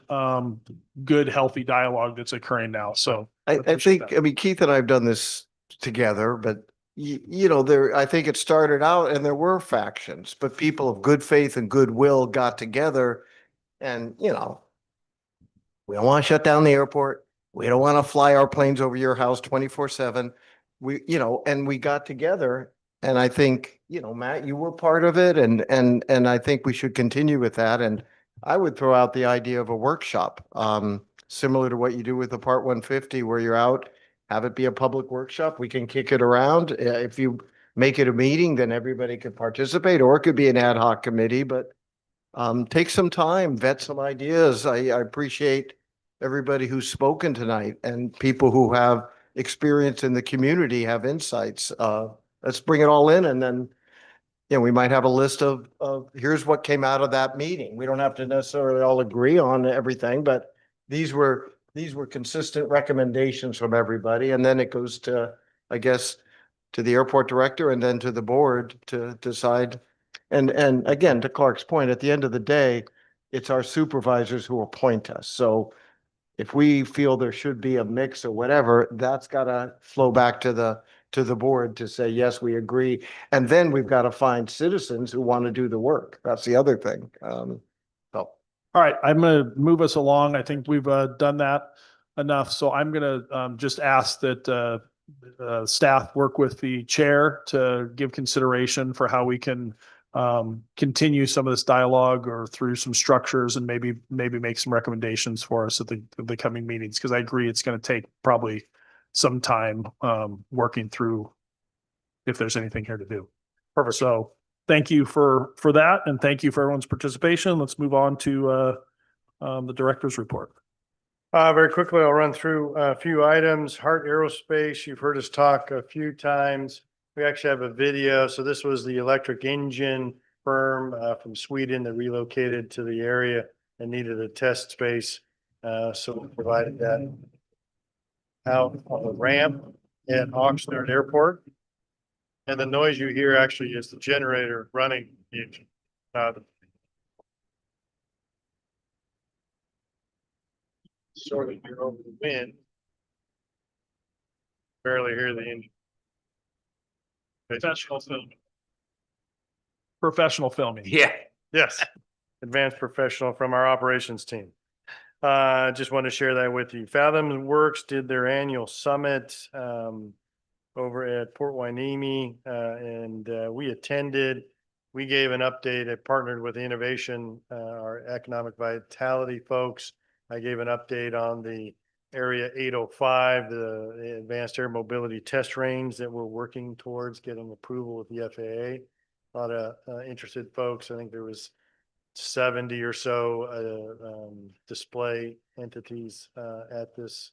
good, healthy dialogue that's occurring now. So I think, I mean, Keith and I have done this together, but you know, I think it started out and there were factions, but people of good faith and goodwill got together and, you know, we don't want to shut down the airport. We don't want to fly our planes over your house 24/7. You know, and we got together and I think, you know, Matt, you were part of it and I think we should continue with that. And I would throw out the idea of a workshop, similar to what you do with the Part 150 where you're out, have it be a public workshop. We can kick it around. If you make it a meeting, then everybody could participate, or it could be an ad hoc committee, but take some time, vet some ideas. I appreciate everybody who's spoken tonight and people who have experience in the community have insights. Let's bring it all in and then, you know, we might have a list of here's what came out of that meeting. We don't have to necessarily all agree on everything, but these were consistent recommendations from everybody. And then it goes to, I guess, to the airport director and then to the board to decide. And again, to Clark's point, at the end of the day, it's our supervisors who appoint us. So if we feel there should be a mix or whatever, that's gotta flow back to the board to say, yes, we agree. And then we've got to find citizens who want to do the work. That's the other thing. So. All right, I'm going to move us along. I think we've done that enough. So I'm going to just ask that staff work with the chair to give consideration for how we can continue some of this dialogue or through some structures and maybe make some recommendations for us at the coming meetings. Because I agree it's going to take probably some time working through if there's anything here to do. Perfect. So thank you for that. And thank you for everyone's participation. Let's move on to the director's report. Very quickly, I'll run through a few items. Hart Aerospace, you've heard us talk a few times. We actually have a video. So this was the electric engine firm from Sweden that relocated to the area and needed a test space. So we provided that out on the ramp at Oxnard Airport. And the noise you hear actually is the generator running the engine. Sort of hear over the wind. Barely hear the engine. Professional filming. Professional filming. Yeah. Yes. Advanced professional from our operations team. Just want to share that with you. Fathom Works did their annual summit over at Port Hueneme, and we attended. We gave an update. I partnered with Innovation, our economic vitality folks. I gave an update on the Area 805, the advanced air mobility test range that we're working towards getting approval with the FAA. A lot of interested folks. I think there was 70 or so display entities at this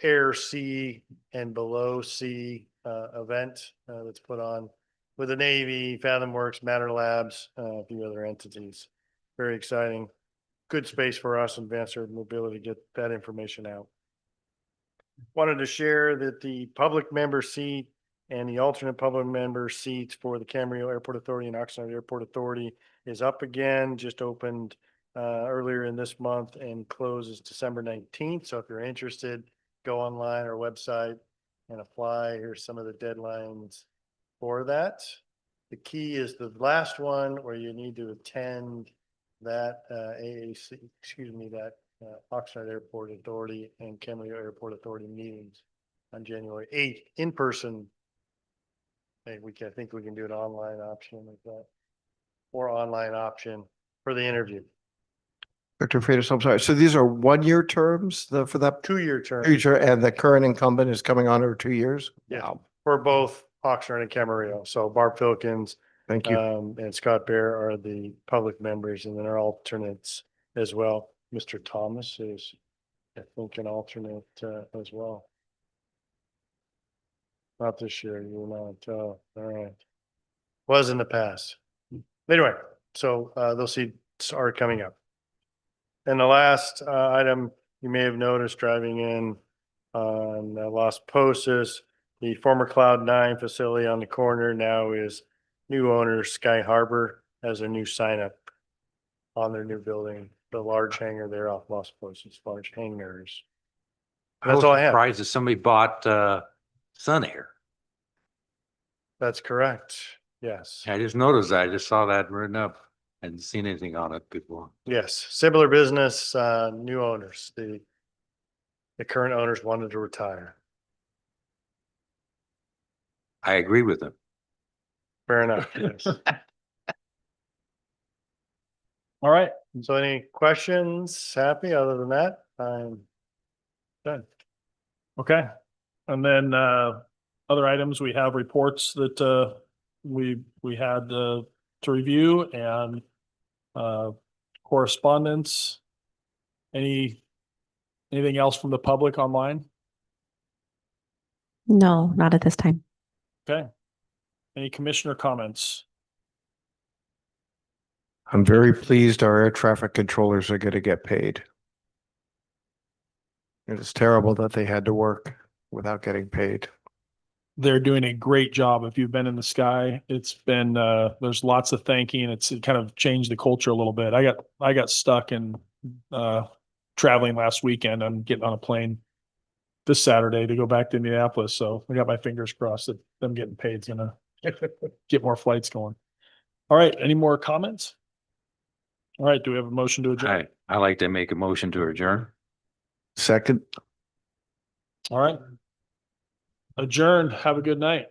air, sea, and below sea event that's put on with the Navy, FathomWorks, Matter Labs, a few other entities. Very exciting. Good space for us in Ventura Mobility to get that information out. Wanted to share that the public member seat and the alternate public member seats for the Camarillo Airport Authority and Oxnard Airport Authority is up again, just opened earlier in this month and closes December 19th. So if you're interested, go online or website and apply. Here's some of the deadlines for that. The key is the last one where you need to attend that AAC, excuse me, that Oxnard Airport Authority and Camarillo Airport Authority meetings on January 8th in person. Hey, I think we can do an online option like that, or online option for the interview. Dr. Freitas, I'm sorry. So these are 1-year terms for that 2-year term. future, and the current incumbent is coming on over 2 years? Yeah, Wow. for both Oxnard and Camarillo. So Barb Filkins Thank you. and Scott Bear are the public members, and then our alternates as well. Mr. Thomas is, I think, an alternate as well. Not this year, you will not. All right. Was in the past. Anyway, so those seats are coming up. And the last item you may have noticed driving in on Las Posas, the former Cloud9 facility on the corner now is new owner Sky Harbor has a new sign up on their new building, the large hangar there off Las Posas, large hangars. That's all I have. Surprised that somebody bought Sun Air. That's correct. Yes. I just noticed that. I just saw that written up. Hadn't seen anything on it before. Yes. Similar business, new owners. The current owners wanted to retire. I agree with them. Fair enough. Yes. All right. So any questions? Happy? Other than that, I'm done. Okay. And then other items, we have reports that we had to review, and correspondence. Anything else from the public online? No, not at this time. Okay. Any commissioner comments? I'm very pleased our air traffic controllers are going to get paid. It is terrible that they had to work without getting paid. They're doing a great job. If you've been in the sky, it's been there's lots of thanking. It kind of changed the culture a little bit. I got stuck in traveling last weekend. I'm getting on a plane this Saturday to go back to Indianapolis. So I got my fingers crossed that them getting paid is gonna get more flights going. All right. Any more comments? All right. Do we have a motion to adjourn? I like to make a motion to adjourn. Second. All right. Adjourned. Have a good night.